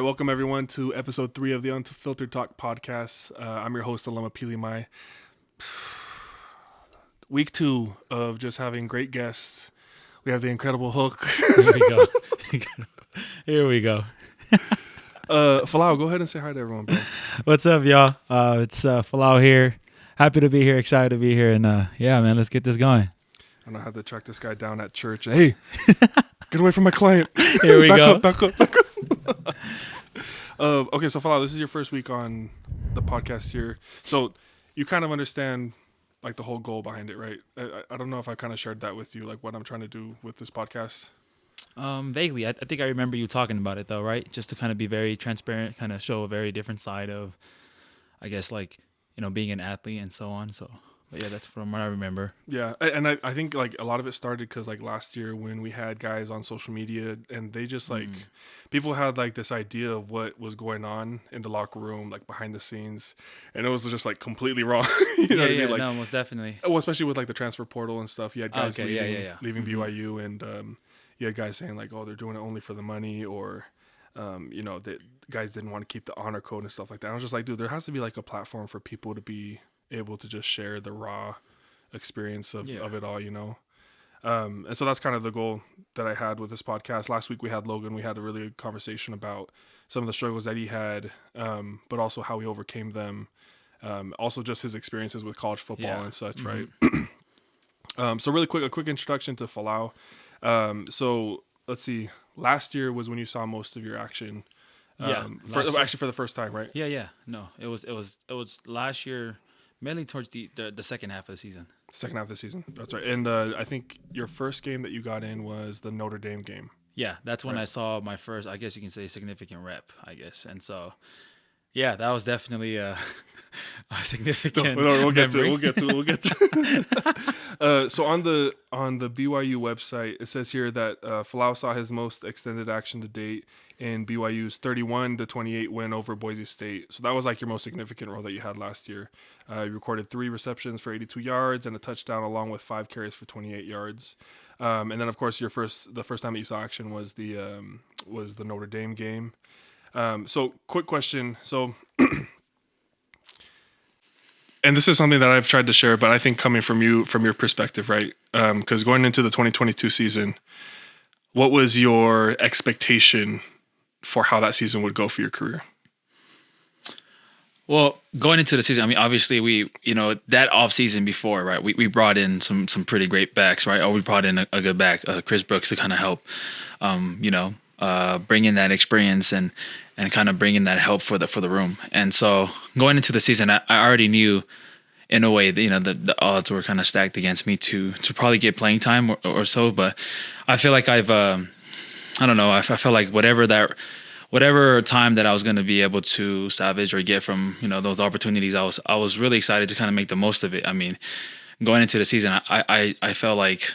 welcome everyone to episode 3 of the Unfiltered Talk podcast. I'm your host, Alama Pilimai. Week 2 of just having great guests. We have the incredible Hook. Here we go. Here we go. Folau, go ahead and say hi to everyone, bro. What's up, y'all? It's Folau here. Happy to be here. Excited to be here. And yeah, man, let's get this going. I don't know how to track this guy down at church. Hey, get away from my client. Here we go. Back up. Okay, so Folau, this is your first week on the podcast here. So you kind of understand like the whole goal behind it, right? I don't know if I kind of shared that with you, like what I'm trying to do with this podcast. Vaguely. I think I remember you talking about it, though, right? Just to kind of be very transparent, kind of show a very different side of, I guess, like, you know, being an athlete and so on. So, but yeah, that's from what I remember. Yeah, and I think like a lot of it started because like last year when we had guys on social media and they just like people had like this idea of what was going on in the locker room, like behind the scenes, and it was just like completely wrong. You know what I mean? Like, no, most definitely. Well, especially with like the transfer portal and stuff. You had guys leaving Mm-hmm. BYU, and you had guys saying like, oh, they're doing it only for the money, or you know, that guys didn't want to keep the honor code and stuff like that. I was just like, dude, there has to be like a platform for people to be able to just share the raw experience of it all, you know. And so that's kind of the goal that I had with this podcast. Last week we had Logan. We had a really good conversation about some of the struggles that he had, but also how he overcame them. Also just his experiences with college football and such, right? So really quick, a quick introduction to Folau. So let's see. Last year was when you saw most of your action. For the first time, right? Yeah. No, it was last year, mainly towards the second half of the season. Second half of the season. That's right. And I think your first game that you got in was the Notre Dame game. Yeah, that's when I saw my first, I guess you can say, significant rep, I guess. And so, yeah, that was definitely a significant we'll get memory. to it. So on the BYU website, it says here that Folau saw his most extended action to date in BYU's 31-28 win over Boise State. So that was like your most significant role that you had last year. You recorded 3 receptions for 82 yards and a touchdown, along with 5 carries for 28 yards. And then, of course, the first time that you saw action was the Notre Dame game. So quick question. So, and this is something that I've tried to share, but I think coming from you, from your perspective, right? Because going into the 2022 season, what was your expectation for how that season would go for your career? Well, going into the season, I mean, obviously we, you know, that off season before, right? We brought in some pretty great backs, right? Or we brought in a good back, Chris Brooks, to kind of help, bring in that experience and kind of bring in that help for the room. And so going into the season, I already knew in a way that, you know, the odds were kind of stacked against me to probably get playing time or so. But I feel like I felt like whatever time that I was going to be able to salvage or get from, you know, those opportunities, I was really excited to kind of make the most of it. I mean, going into the season, I felt like,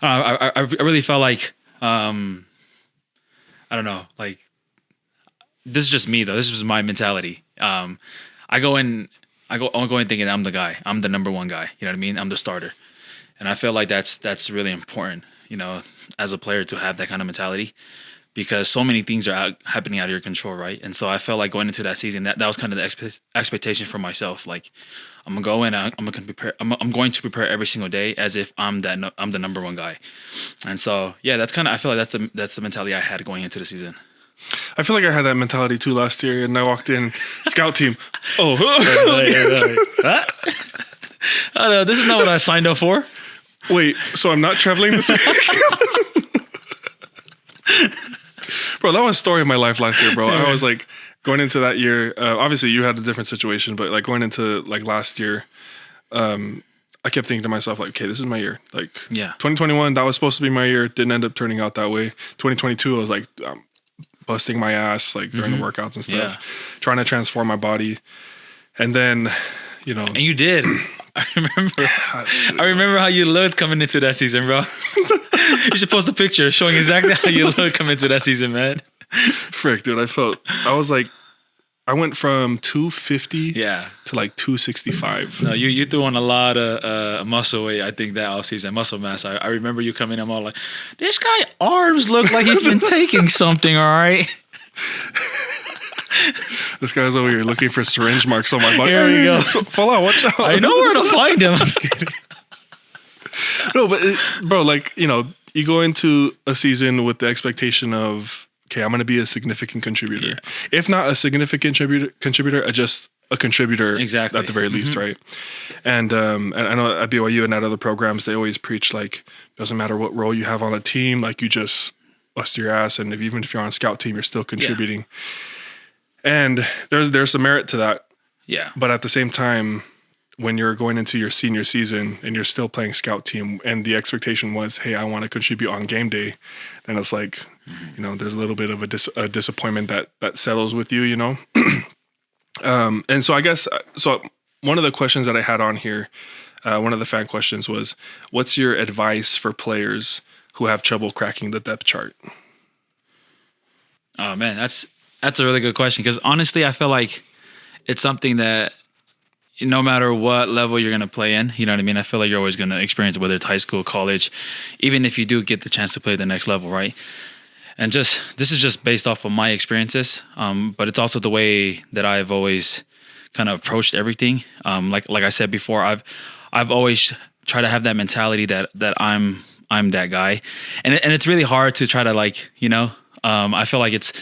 I really felt like, I don't know, like, this is just me though. This is my mentality. I go in thinking I'm the guy. I'm the number one guy. You know what I mean? I'm the starter. And I feel like that's really important, you know, as a player to have that kind of mentality, because so many things are happening out of your control, right? And so I felt like going into that season, that was kind of the expectation for myself. Like, I'm gonna go in, I'm going to prepare every single day as if I'm the number one guy. And so, yeah, I feel like that's the mentality I had going into the season. I feel like I had that mentality too last year, and I walked in, scout team. Oh, no, this is not what I signed up for. Wait, so I'm not traveling this week? Bro, that was a story of my life last year, bro. I was like, going into that year, obviously you had a different situation, but like going into like last year, I kept thinking to myself, like, okay, this is my year. Like, 2021, that was supposed to be my year. Didn't end up turning out that way. 2022, I was like, busting my ass, like during the workouts and stuff, trying to transform my body. And then, you know. And you did. I remember how you looked coming into that season, bro. You should post a picture showing exactly how you looked coming into that season, man. Frick, dude. I was like, I went from 250 to like 265. No, you threw on a lot of muscle weight, I think, that offseason, muscle mass. I remember you coming in, I'm all like, this guy arms look like he's been taking something, all right? This guy's over here looking for syringe marks on my body. Here we go. Folau, watch out. I know where to find him. I'm just kidding. No, but bro, like, you know, you go into a season with the expectation of, okay, I'm going to be a significant contributor. Yeah. If not a significant contributor, just a contributor Exactly. at the very least, right? And I know at BYU and at other programs, they always preach like, doesn't matter what role you have on a team, like you just bust your ass, and even if you're on a scout team, you're still contributing. And there's some merit to that. Yeah. But at the same time, when you're going into your senior season and you're still playing scout team and the expectation was, hey, I want to contribute on game day, then it's like, you know, there's a little bit of a disappointment that settles with you, you know? And so I guess, so one of the questions that I had on here, one of the fan questions was, what's your advice for players who have trouble cracking the depth chart? Oh man, that's a really good question, because honestly, I feel like it's something that no matter what level you're going to play in, you know what I mean? I feel like you're always going to experience it, whether it's high school, college, even if you do get the chance to play the next level, right? And this is just based off of my experiences, but it's also the way that I've always kind of approached everything. Like I said before, I've always tried to have that mentality that I'm that guy, and it's really hard to try to, like, you know, I feel like it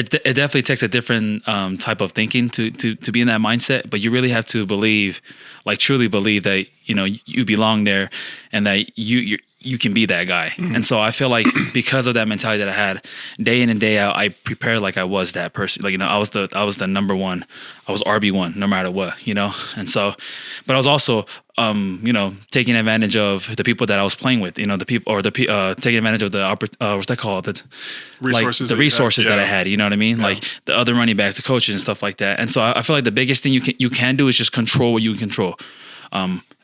definitely takes a different type of thinking to be in that mindset, but you really have to believe, like truly believe that, you know, you belong there and that you can be that guy. Mm-hmm. And so I feel like because of that mentality that I had day in and day out, I prepared like I was that person. Like, you know, I was the number one, I was RB1 no matter what, you know? And so, but I was also, you know, taking advantage of the people that I was playing with, you know, the people, or taking advantage of the, what's that called? Resources. Like the resources that I had, you know what I mean? Yeah. Like the other running backs, the coaches and stuff like that. And so I feel like the biggest thing you can do is just control what you can control.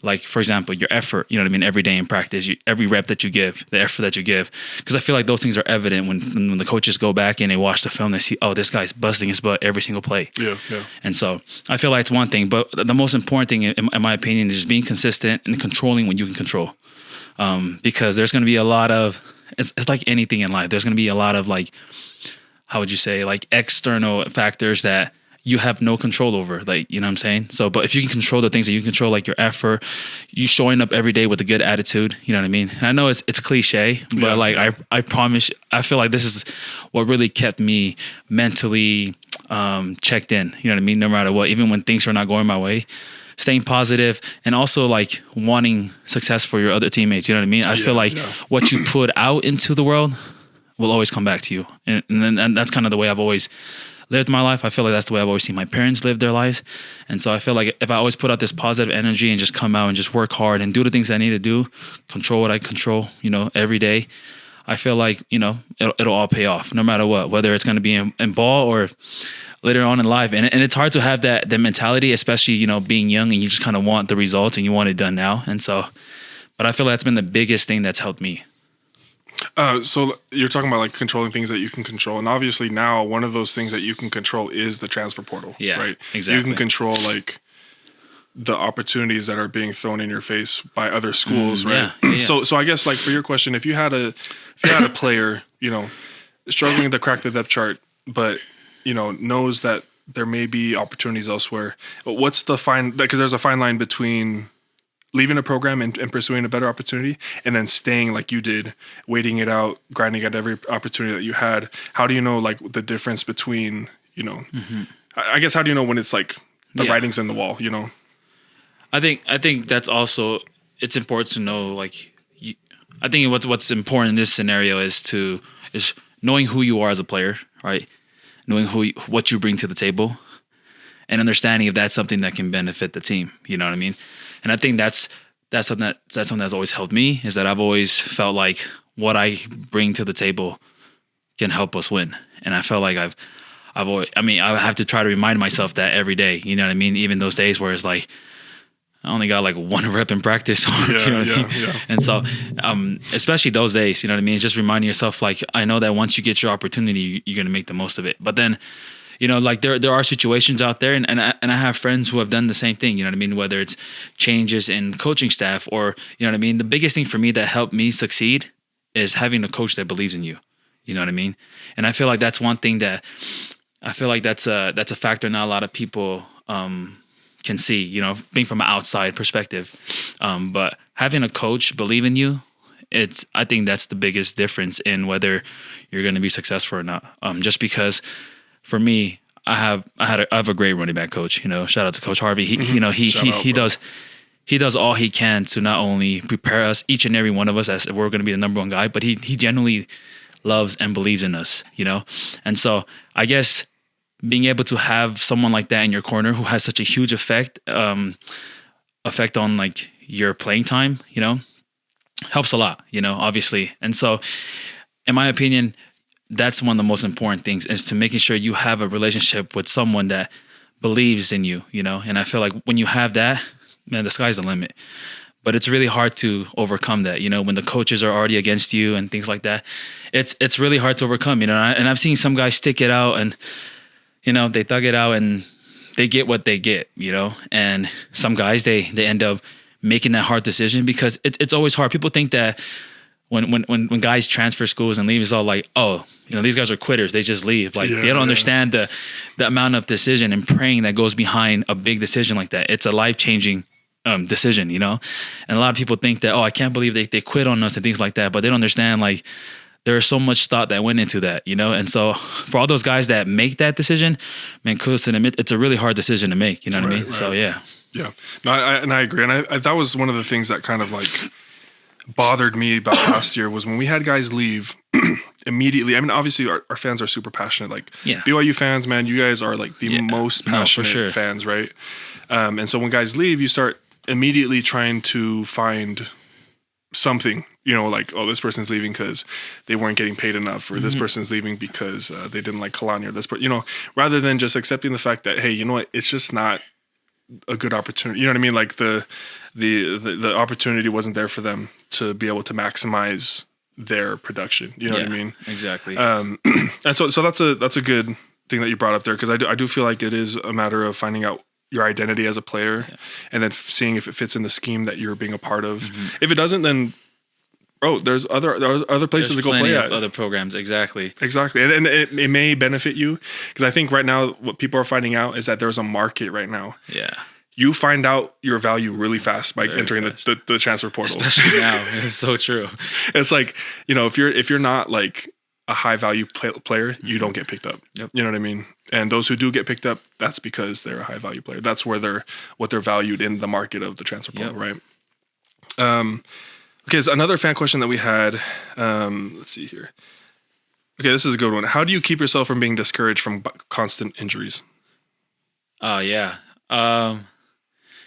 Like, for example, your effort, you know what I mean, every day in practice, every rep that you give, the effort that you give. Because I feel like those things are evident when the coaches go back and they watch the film, they see, oh, this guy's busting his butt every single play. Yeah. And so I feel like it's one thing, but the most important thing, in my opinion, is just being consistent and controlling what you can control. Because there's going to be a lot of, it's like anything in life, there's going to be a lot of, like, how would you say, like external factors that you have no control over, like, you know what I'm saying? So, but if you can control the things that you control, like your effort, you showing up every day with a good attitude, you know what I mean? And I know it's cliche, but I promise, I feel like this is what really kept me mentally checked in, you know what I mean? No matter what, even when things are not going my way, staying positive and also like wanting success for your other teammates, you know what I mean? I feel like what you put out into the world will always come back to you. And that's kind of the way I've always lived my life. I feel like that's the way I've always seen my parents live their lives. And so I feel like if I always put out this positive energy and just come out and just work hard and do the things I need to do, control what I control, you know, every day, I feel like, you know, it'll all pay off no matter what, whether it's going to be in ball or later on in life. And it's hard to have that mentality, especially, you know, being young and you just kind of want the results and you want it done now. And so, but I feel like that's been the biggest thing that's helped me. So you're talking about like controlling things that you can control, and obviously now one of those things that you can control is the transfer portal. Yeah, right. Exactly. You can control like the opportunities that are being thrown in your face by other schools, right? Yeah. So I guess like for your question, if you had a player, you know, struggling to crack the depth chart, but you know knows that there may be opportunities elsewhere, what's the fine? Because there's a fine line between leaving a program and pursuing a better opportunity and then staying like you did, waiting it out, grinding at every opportunity that you had. How do you know like the difference between, you know, I guess, how do you know when it's like the writing's in the wall, you know? I think that's also, it's important to know, like, I think what's important in this scenario is knowing who you are as a player, right? Knowing what you bring to the table and understanding if that's something that can benefit the team, you know what I mean? And I think that's something that's always helped me, is that I've always felt like what I bring to the table can help us win. And I felt like I've always, I mean, I have to try to remind myself that every day, you know what I mean? Even those days where it's like, I only got like one rep in practice, you know what I mean? Yeah. And so, especially those days, you know what I mean? It's just reminding yourself, like, I know that once you get your opportunity, you're going to make the most of it. But then, you know, like there are situations out there, and I have friends who have done the same thing, you know what I mean? Whether it's changes in coaching staff or, you know what I mean? The biggest thing for me that helped me succeed is having a coach that believes in you. You know what I mean? And I feel like that's one thing that I feel like that's a factor not a lot of people can see, you know, being from an outside perspective. But having a coach believe in you, I think that's the biggest difference in whether you're going to be successful or not. Just because for me, I have a great running back coach, you know, shout out to Coach Harvey. He does all he can to not only prepare us, each and every one of us, as we're going to be the number one guy, but he genuinely loves and believes in us, you know? And so I guess being able to have someone like that in your corner who has such a huge effect on like your playing time, you know, helps a lot, you know, obviously. And so in my opinion, that's one of the most important things, is to making sure you have a relationship with someone that believes in you, you know? And I feel like when you have that, man, the sky's the limit. But it's really hard to overcome that, you know, when the coaches are already against you and things like that. It's really hard to overcome, you know. And I've seen some guys stick it out and, you know, they thug it out and they get what they get, you know. And some guys, they end up making that hard decision, because it's always hard. People think that when guys transfer schools and leave, it's all like, oh, you know, these guys are quitters. They just leave. Like, they don't understand the amount of decision and praying that goes behind a big decision like that. It's a life-changing decision, you know? And a lot of people think that, oh, I can't believe they quit on us and things like that. But they don't understand, like, there's so much thought that went into that, you know? And so for all those guys that make that decision, man, kudos to them. It's a really hard decision to make, you know what I mean? Right. So, yeah. Yeah. No, I agree. And I that was one of the things that kind of like bothered me about last year, was when we had guys leave immediately. I mean, obviously our fans are super passionate. Like, BYU fans, man, you guys are like the most passionate fans, right? And so when guys leave, you start immediately trying to find something, you know, like, oh, this person's leaving because they weren't getting paid enough, or this person's leaving because they didn't like Kalani, or this person, you know, rather than just accepting the fact that, hey, you know what, it's just not a good opportunity. You know what I mean? Like the opportunity wasn't there for them to be able to maximize their production. You know what I mean? Exactly. And so that's a good thing that you brought up there, because I do feel like it is a matter of finding out your identity as a player, and then seeing if it fits in the scheme that you're being a part of. If it doesn't, then there's other places to go play at. Other programs, exactly. And it may benefit you, because I think right now what people are finding out is that there's a market right now. Yeah. You find out your value really fast by entering the transfer portal. Especially now. It's so true. It's like, you know, if you're not like a high value player, you don't get picked up. Yep. You know what I mean? And those who do get picked up, that's because they're a high value player. That's where they're valued in the market of the transfer portal, right? Okay, so another fan question that we had. Let's see here. Okay, this is a good one. How do you keep yourself from being discouraged from constant injuries? Oh, yeah.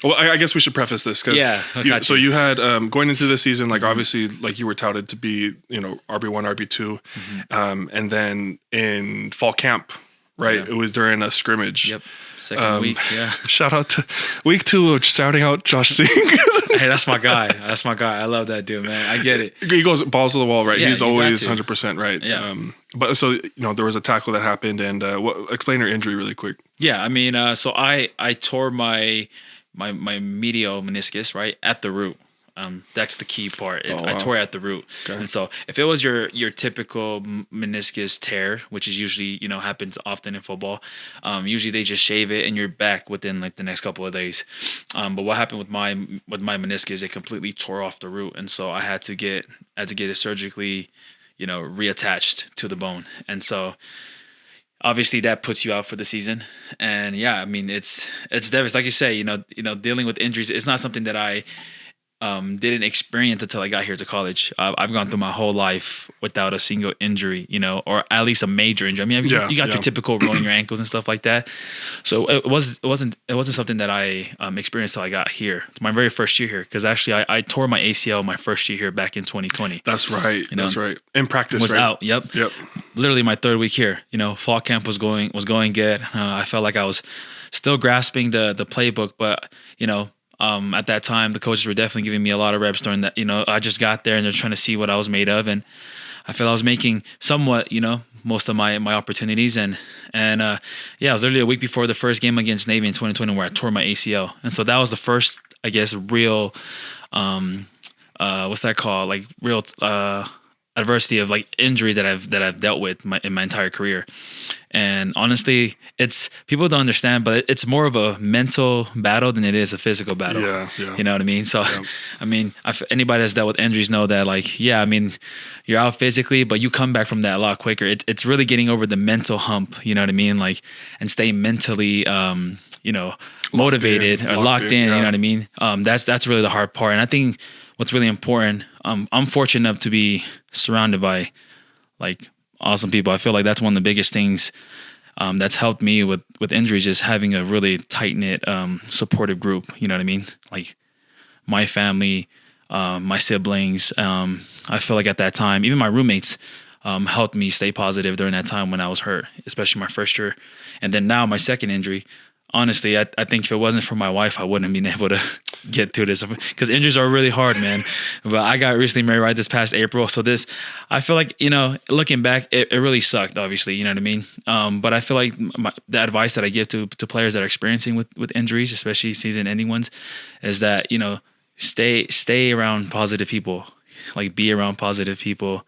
Well, I guess we should preface this, because so you had going into this season, like obviously, like you were touted to be, you know, RB1, RB2, and then in fall camp, right? It was during a scrimmage. Yep. Second week. Yeah. Shout out to week 2 of shouting out Josh Singh. Hey, that's my guy. I love that dude, man. I get it. He goes balls to the wall, right? Yeah, he's always 100%, right? Yeah. But so, you know, there was a tackle that happened, and explain your injury really quick. Yeah, I mean, so I tore my medial meniscus, right, at the root. That's the key part. I tore it at the root. Okay. And so if it was your typical meniscus tear, which is usually, you know, happens often in football, usually they just shave it and you're back within like the next couple of days. But what happened with my meniscus, it completely tore off the root. And so I had to get it surgically, you know, reattached to the bone. And so obviously that puts you out for the season. And yeah, I mean, it's devastating. Like you say, you know, dealing with injuries, it's not something that I didn't experience until I got here to college. I've gone through my whole life without a single injury, you know, or at least a major injury. I mean, you got your typical rolling your ankles and stuff like that. So it wasn't something that I experienced until I got here. It's my very first year here, because actually I tore my ACL my first year here back in 2020. That's right. You know, that's right. In practice, was right? out. Yep. Literally my third week here. You know, fall camp was going good. I felt like I was still grasping the playbook, but you know. At that time, the coaches were definitely giving me a lot of reps during that. You know, I just got there and they're trying to see what I was made of, and I felt I was making somewhat, you know, most of my opportunities. And it was literally a week before the first game against Navy in 2020 where I tore my ACL, and so that was the first, I guess, real, what's that called? Like real adversity of like injury that I've dealt with in my entire career. And honestly, it's people don't understand, but it's more of a mental battle than it is a physical battle. Yeah, yeah. You know what I mean? So, I mean, anybody that's dealt with injuries know that, like, yeah, I mean, you're out physically, but you come back from that a lot quicker. It's really getting over the mental hump. You know what I mean? Like, and stay mentally, motivated or locked in. Yeah. You know what I mean? That's really the hard part. And I think what's really important. I'm fortunate enough to be surrounded by like awesome people. I feel like that's one of the biggest things that's helped me with injuries, is having a really tight knit, supportive group. You know what I mean? Like my family, my siblings. I feel like at that time, even my roommates helped me stay positive during that time when I was hurt, especially my first year. And then now my second injury. Honestly, I think if it wasn't for my wife, I wouldn't have been able to get through this, because injuries are really hard, man. But I got recently married right this past April. So I feel like, looking back, it really sucked, obviously, you know what I mean? But I feel like the advice that I give to players that are experiencing with injuries, especially season-ending ones, is that, stay around positive people, like be around positive people.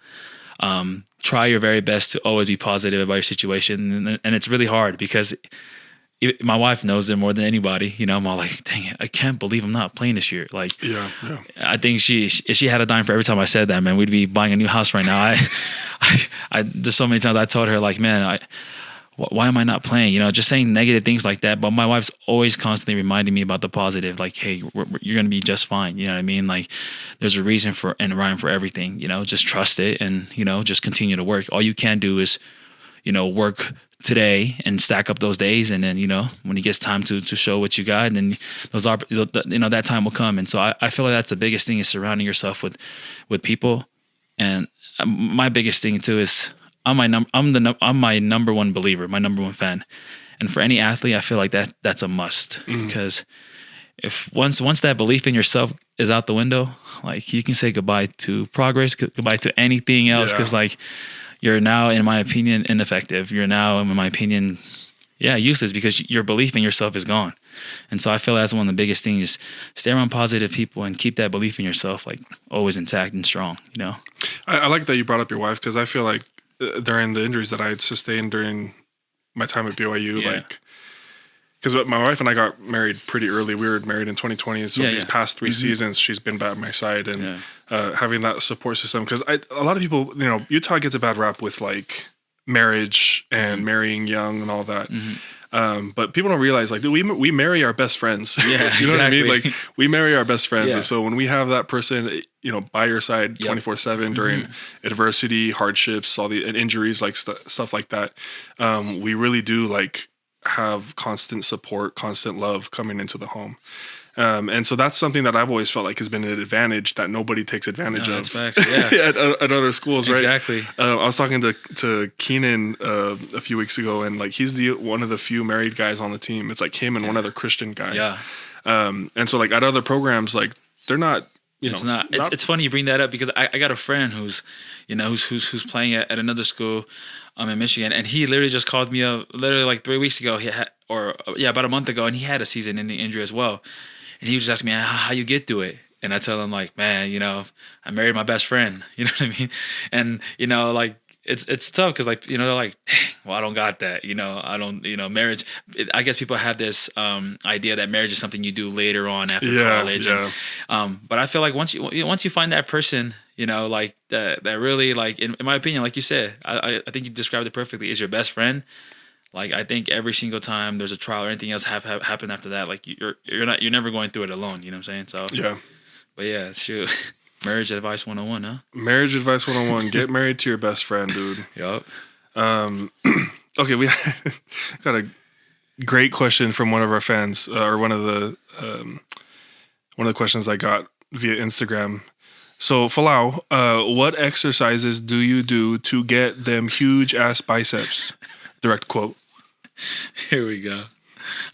Try your very best to always be positive about your situation. And it's really hard because my wife knows it more than anybody. I'm all like, dang it, I can't believe I'm not playing this year. Like, yeah. I think if she had a dime for every time I said that, man, we'd be buying a new house right now. I there's so many times I told her, like, man, why am I not playing? Just saying negative things like that. But my wife's always constantly reminding me about the positive. Like, hey, you're going to be just fine. You know what I mean? Like, there's a reason and a rhyme for everything. Just trust it and, just continue to work. All you can do is, work today and stack up those days, and then when it gets time to show what you got, and then that time will come. And so I feel like that's the biggest thing, is surrounding yourself with people. And my biggest thing too is I'm my number one believer, my number one fan. And for any athlete, I feel like that's a must, because if once that belief in yourself is out the window, like, you can say goodbye to progress, goodbye to anything else, because like, you're now, in my opinion, ineffective. You're now, in my opinion, useless, because your belief in yourself is gone. And so I feel that's one of the biggest things. Stay around positive people and keep that belief in yourself, like, always intact and strong, I like that you brought up your wife, because I feel like during the injuries that I had sustained during my time at BYU, like, because my wife and I got married pretty early. We were married in 2020. So these past 3 seasons, she's been by my side, and having that support system. Because a lot of people, Utah gets a bad rap with like marriage and marrying young and all that. But people don't realize, like, we marry our best friends. Yeah, you know what I mean? Like, we marry our best friends. Yeah. And so when we have that person, by your side 24/7 during adversity, hardships, all the injuries, like stuff like that, we really do like have constant support, constant love coming into the home. And so that's something that I've always felt like has been an advantage that nobody takes advantage of. That's facts, yeah. at other schools, right? Exactly. I was talking to Keenan a few weeks ago, and like, he's one of the few married guys on the team. It's like him and one other Christian guy. Yeah. And so like at other programs, like, they're not. It's funny you bring that up, because I got a friend who's playing at another school in Michigan, and he literally just called me up literally like 3 weeks ago. About a month ago, and he had a season-ending injury as well. And he was just asking me how you get through it. And I tell him, like, man, I married my best friend. You know what I mean? And like, it's tough, because like, they're like, dang, well, I don't got that. I don't, marriage. I guess people have this idea that marriage is something you do later on after college. Yeah. And, but I feel like once you find that person, like that really, like, in my opinion, like you said, I think you described it perfectly, is your best friend. Like, I think every single time there's a trial or anything else happen after that, like, you're never going through it alone. You know what I'm saying? So yeah. But yeah, shoot. Marriage advice 101, huh? Marriage advice 101. Get married to your best friend, dude. Yup. Okay, we got a great question from one of our fans, or one of the questions I got via Instagram. So, Folau, what exercises do you do to get them huge ass biceps? Direct quote. Here we go.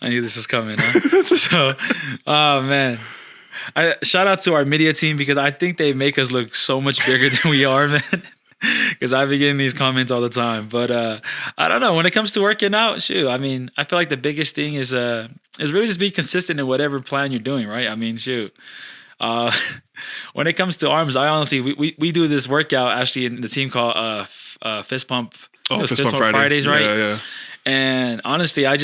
I knew this was coming, huh? So, oh man. Shout out to our media team, because I think they make us look so much bigger than we are, man. Because I be getting these comments all the time. But I don't know. When it comes to working out, shoot, I mean, I feel like the biggest thing is really just be consistent in whatever plan you're doing, right? I mean, shoot. When it comes to arms, I honestly we do this workout actually in the team called fist pump. Fist Pump Fridays, right? Yeah. And honestly, I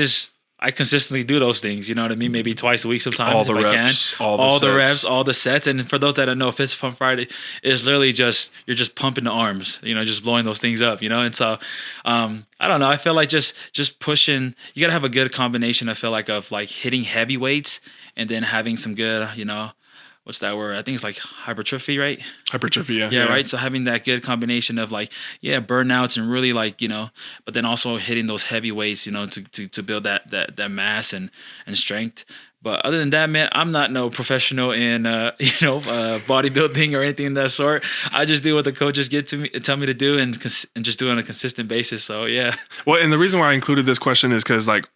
consistently do those things. You know what I mean? Maybe twice a week sometimes All the if reps, I can. all the reps, sets. all the sets. And for those that don't know, Fist Pump Friday is literally just you're just pumping the arms. You know, just blowing those things up. You know, and so I don't know. I feel like just pushing. You gotta have a good combination. I feel like of like hitting heavy weights and then having some good. You know, what's that word? I think it's like hypertrophy, right? Hypertrophy, Yeah, right. So having that good combination of like, burnouts and really like, but then also hitting those heavy weights, to build that mass and strength. But other than that, man, I'm not no professional in bodybuilding or anything of that sort. I just do what the coaches tell me to do and just do it on a consistent basis. So yeah. Well, and the reason why I included this question is because like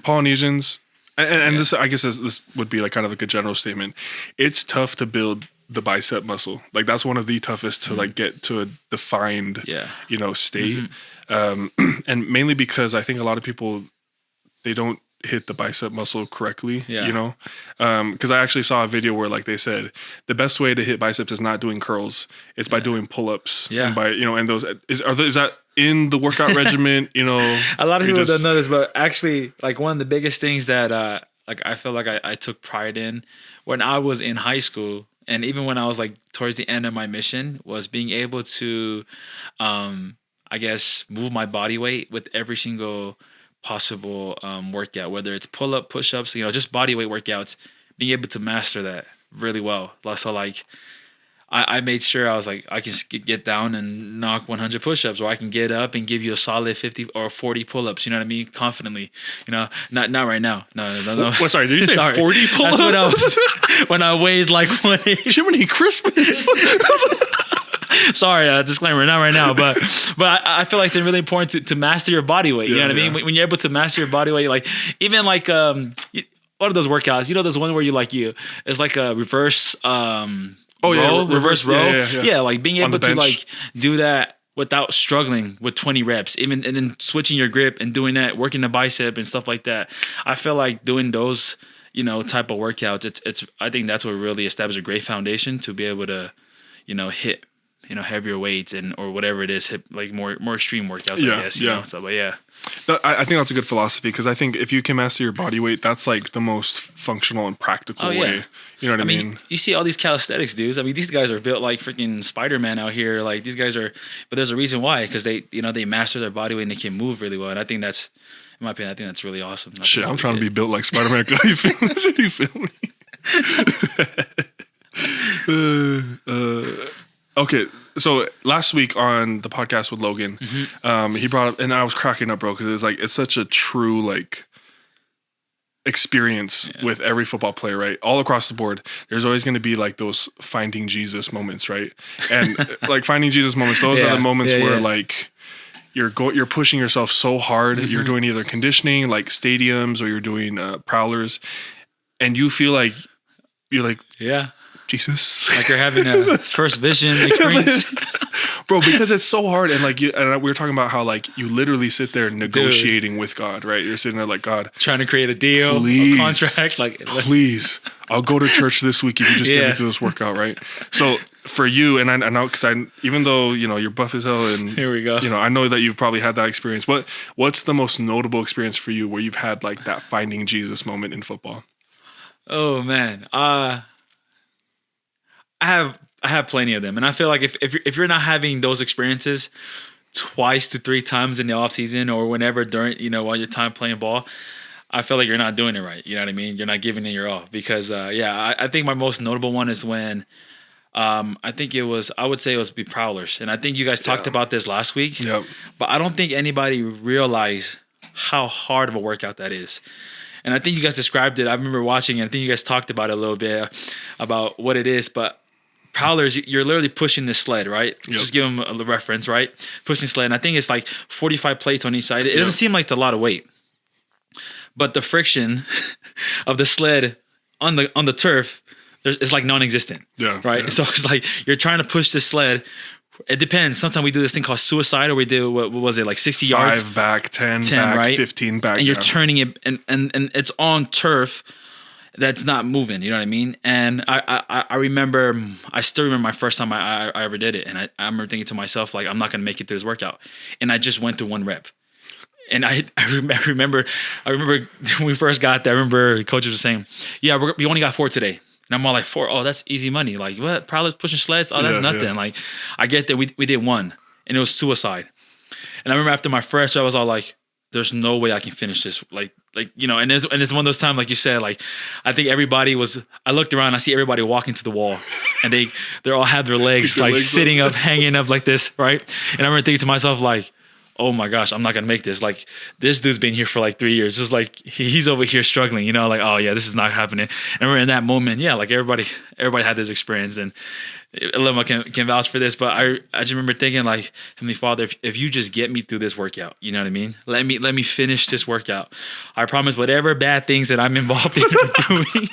Polynesians, and this, I guess this would be like kind of like a general statement. It's tough to build the bicep muscle. Like that's one of the toughest to like get to a defined, state. And mainly because I think a lot of people, they don't hit the bicep muscle correctly, because I actually saw a video where like they said the best way to hit biceps is not doing curls. It's by doing pull-ups. And by, and those, is that in the workout regimen, a lot of people don't know this, but actually like one of the biggest things that, like I feel like I took pride in when I was in high school and even when I was like towards the end of my mission was being able to, I guess, move my body weight with every single possible workout, whether it's pull-up, push-ups, just body weight workouts, being able to master that really well. So like I made sure I was like, I can get down and knock 100 push-ups, or I can get up and give you a solid 50 or 40 pull-ups, you know what I mean? Confidently, not right now. No. What, sorry, did you say 40 pull-ups? That's what I was, when I weighed like 180. Jiminy Christmas. Sorry, disclaimer, not right now, but I feel like it's really important to master your body weight. You know what I mean? When you're able to master your body weight, like even like one of those workouts, there's one where it's like a reverse reverse row. Yeah, like being able to like do that without struggling with 20 reps, even and then switching your grip and doing that, working the bicep and stuff like that. I feel like doing those, type of workouts, it's I think that's what really established a great foundation to be able to, hit heavier weights or whatever it is, hit like more extreme workouts, I guess, you know? So, but yeah. I think that's a good philosophy because I think if you can master your body weight, that's like the most functional and practical way. You know what I mean? You see all these calisthenics dudes. I mean, these guys are built like freaking Spider-Man out here. Like these guys are, but there's a reason why, because they master their body weight and they can move really well. And I think that's, in my opinion, I think that's really awesome. Shit, I'm trying to be built like Spider-Man. You feel me? Okay, so last week on the podcast with Logan, he brought up, and I was cracking up, bro, because it's such a true like experience with every football player, right? All across the board, there's always going to be like those finding Jesus moments, right? And like finding Jesus moments, those are the moments where like you're pushing yourself so hard, you're doing either conditioning like stadiums or you're doing prowlers, and you feel like Jesus, like you're having a first vision experience. Bro, because it's so hard, and like we were talking about how like you literally sit there negotiating with God, right? You're sitting there like, God, trying to create a deal, a contract, like please, I'll go to church this week if you just get me through this workout, right? So for you, and I know because even though you're buff as hell, and here we go, I know that you've probably had that experience. What's the most notable experience for you where you've had like that finding Jesus moment in football? Oh man, I have plenty of them, and I feel like if you're not having those experiences twice to three times in the off season or whenever during while you're time playing ball, I feel like you're not doing it right. You know what I mean? You're not giving it your all because I think my most notable one is when I would say it was prowlers, and I think you guys talked about this last week. Yep. But I don't think anybody realized how hard of a workout that is. And I think you guys described it. I remember watching it. I think you guys talked about it a little bit about what it is, but prowlers, you're literally pushing this sled, right? Yep. Just give them a reference, right? Pushing sled. And I think it's like 45 plates on each side. It doesn't seem like it's a lot of weight, but the friction of the sled on the turf is like non-existent. Yeah. Right. Yeah. So it's like you're trying to push this sled. It depends. Sometimes we do this thing called suicide, or we do what was it, like 60 yards? 5 back, 10 back, right? 15 back. And you're turning it, and it's on turf. that's not moving. You know what I mean? And I remember, I still remember my first time I ever did it. And I remember thinking to myself, like, I'm not going to make it through this workout. And I just went through one rep. And I remember when we first got there, I remember coaches were saying, yeah, we only got 4 today. And I'm all like, 4? Oh, that's easy money. Like, what? Probably pushing sleds? Oh, that's nothing. Yeah. Like, I get there. We did 1. And it was suicide. And I remember after my first, I was all like, there's no way I can finish this. Like, and it's one of those times, like you said, like, I think I looked around, I see everybody walking to the wall, and they all have their legs sitting up, hanging up like this, right? And I remember thinking to myself, like, oh my gosh, I'm not gonna make this. Like, this dude's been here for like 3 years. Just like he's over here struggling, like, oh yeah, this is not happening. And I remember in that moment, yeah, like everybody had this experience, and Lema can vouch for this, but I just remember thinking, like, Heavenly Father, if you just get me through this workout, you know what I mean? Let me finish this workout. I promise whatever bad things that I'm involved in doing,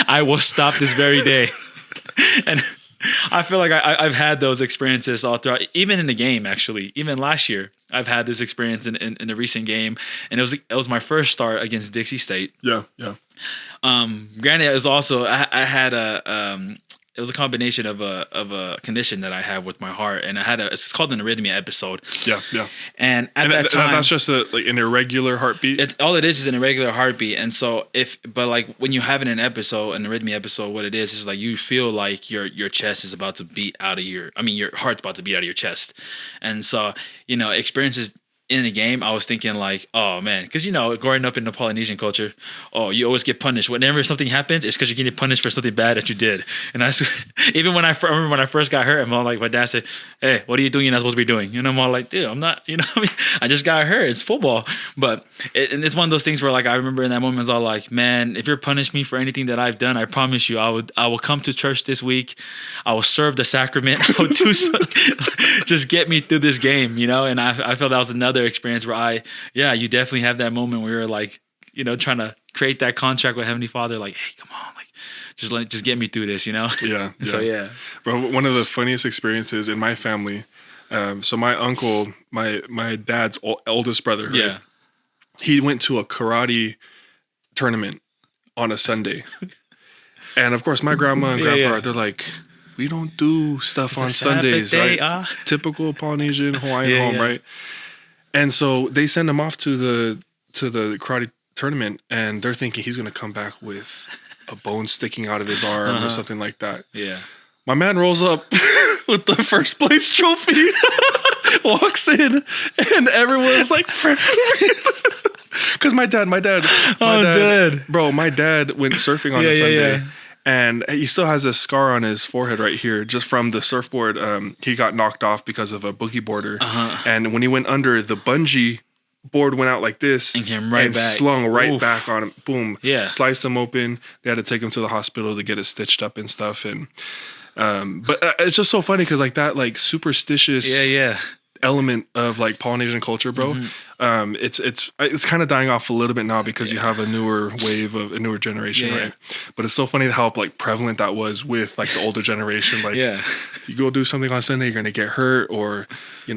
I will stop this very day. And I feel like I've had those experiences all throughout, even in the game, actually. Even last year, I've had this experience in a recent game, and it was my first start against Dixie State. Yeah. Granted, it was also I had it was a combination of a condition that I have with my heart, and it's called an arrhythmia episode. Yeah. And at that time, that's just an irregular heartbeat. All it is an irregular heartbeat, and so but when you have an arrhythmia episode, what it is like you feel like your chest is about to beat out of your heart's about to beat out of your chest, and so experiences in the game, I was thinking like, oh man, because growing up in the Polynesian culture, you always get punished. Whenever something happens, it's because you're getting punished for something bad that you did. And I even I remember when I first got hurt, I'm all like, my dad said, "Hey, what are you doing? You're not supposed to be doing." And I'm all like, "Dude, I'm not." I just got hurt. It's football. But and it's one of those things where like I remember in that moment, I was all like, "Man, if you're punishing me for anything that I've done, I promise you, I will come to church this week. I will serve the sacrament. I will do something. Just get me through this game." And I felt that was another experience where you definitely have that moment where you're like, trying to create that contract with Heavenly Father, like, hey, come on, like, just get me through this, Yeah. So yeah. Bro, one of the funniest experiences in my family. So my uncle, my dad's oldest brother, right? Yeah, he went to a karate tournament on a Sunday, and of course, my grandma and grandpa, they're like, we don't do stuff on Sundays, right? Typical Polynesian Hawaiian home, right? And so they send him off to the karate tournament, and they're thinking he's gonna come back with a bone sticking out of his arm or something like that. Yeah. My man rolls up with the first place trophy, walks in, and everyone's like, frick. Because my dad, bro, my dad went surfing on a Sunday. Yeah. And he still has a scar on his forehead right here, just from the surfboard. He got knocked off because of a boogie boarder. And when he went under, the bungee board went out like this and came right back. Slung right back on him. Boom. Yeah. Sliced him open. They had to take him to the hospital to get it stitched up and stuff. And but it's just so funny because like that like superstitious element of like Polynesian culture, bro. It's kind of dying off a little bit now because you have a newer wave of a newer generation, right? But it's so funny how like prevalent that was with like the older generation. Like, you go do something on Sunday, you're gonna get hurt, or you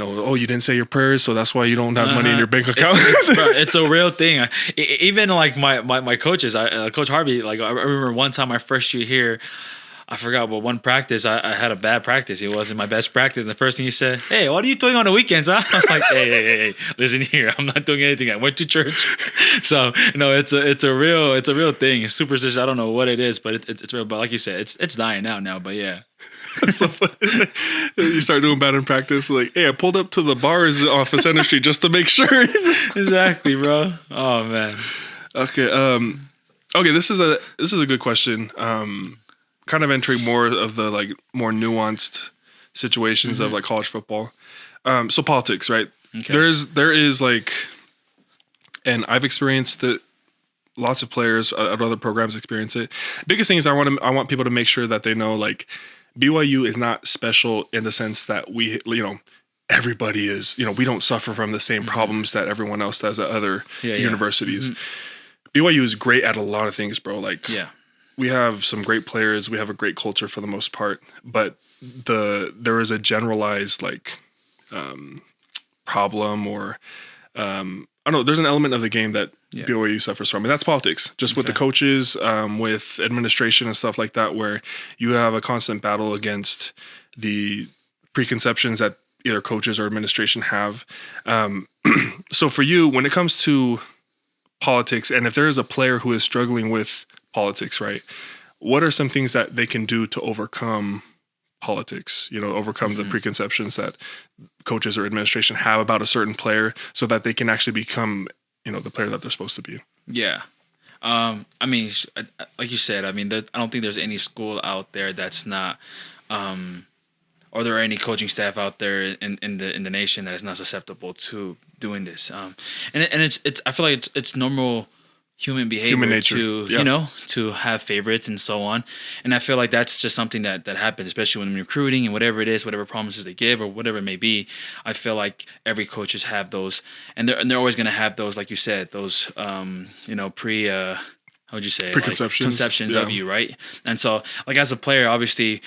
didn't say your prayers, so that's why you don't have money in your bank account. It's a real thing. Even like my coaches, Coach Harvey. Like I remember one time my first year here. I forgot, but one practice, I had a bad practice. It wasn't my best practice. And the first thing he said, "Hey, what are you doing on the weekends, huh?" I was like, hey, listen here. I'm not doing anything. I went to church. So, it's a real thing. It's superstitious. I don't know what it is, but it's real. But like you said, it's dying out now, but yeah. So funny. You start doing bad in practice, like, hey, I pulled up to the bars off of Center Street just to make sure. Exactly, bro. Oh, man. Okay. Okay, this is a good question. Kind of entering more of the like more nuanced situations of like college football. So politics, right? Okay. There is like, and I've experienced it. Lots of players at other programs experience it. Biggest thing is I want people to make sure that they know like BYU is not special in the sense that we everybody is we don't suffer from the same problems that everyone else does at other universities. BYU is great at a lot of things, bro. Like we have some great players. We have a great culture for the most part, but there is a generalized like problem or I don't know. There's an element of the game that Yeah. BYU suffers from, and that's politics. Just with the Okay. coaches, with administration and stuff like that, where you have a constant battle against the preconceptions that either coaches or administration have. So for you, when it comes to politics, and if there is a player who is struggling with politics, right? What are some things that they can do to overcome politics? Overcome the preconceptions that coaches or administration have about a certain player, so that they can actually become, the player that they're supposed to be. Yeah. I mean, like you said, I mean, I don't think there's any school out there that's not, or there are any coaching staff out there in the nation that is not susceptible to doing this. And it's I feel like it's normal human behavior, Human nature. to Yeah. to have favorites and so on. And I feel like that's just something that happens, especially when recruiting and whatever it is, whatever promises they give or whatever it may be. I feel like every coaches have those, and they're always going to have those, like you said, those how would you say it? Preconceptions. Like conceptions of Yeah. you, right? And so, like, as a player, obviously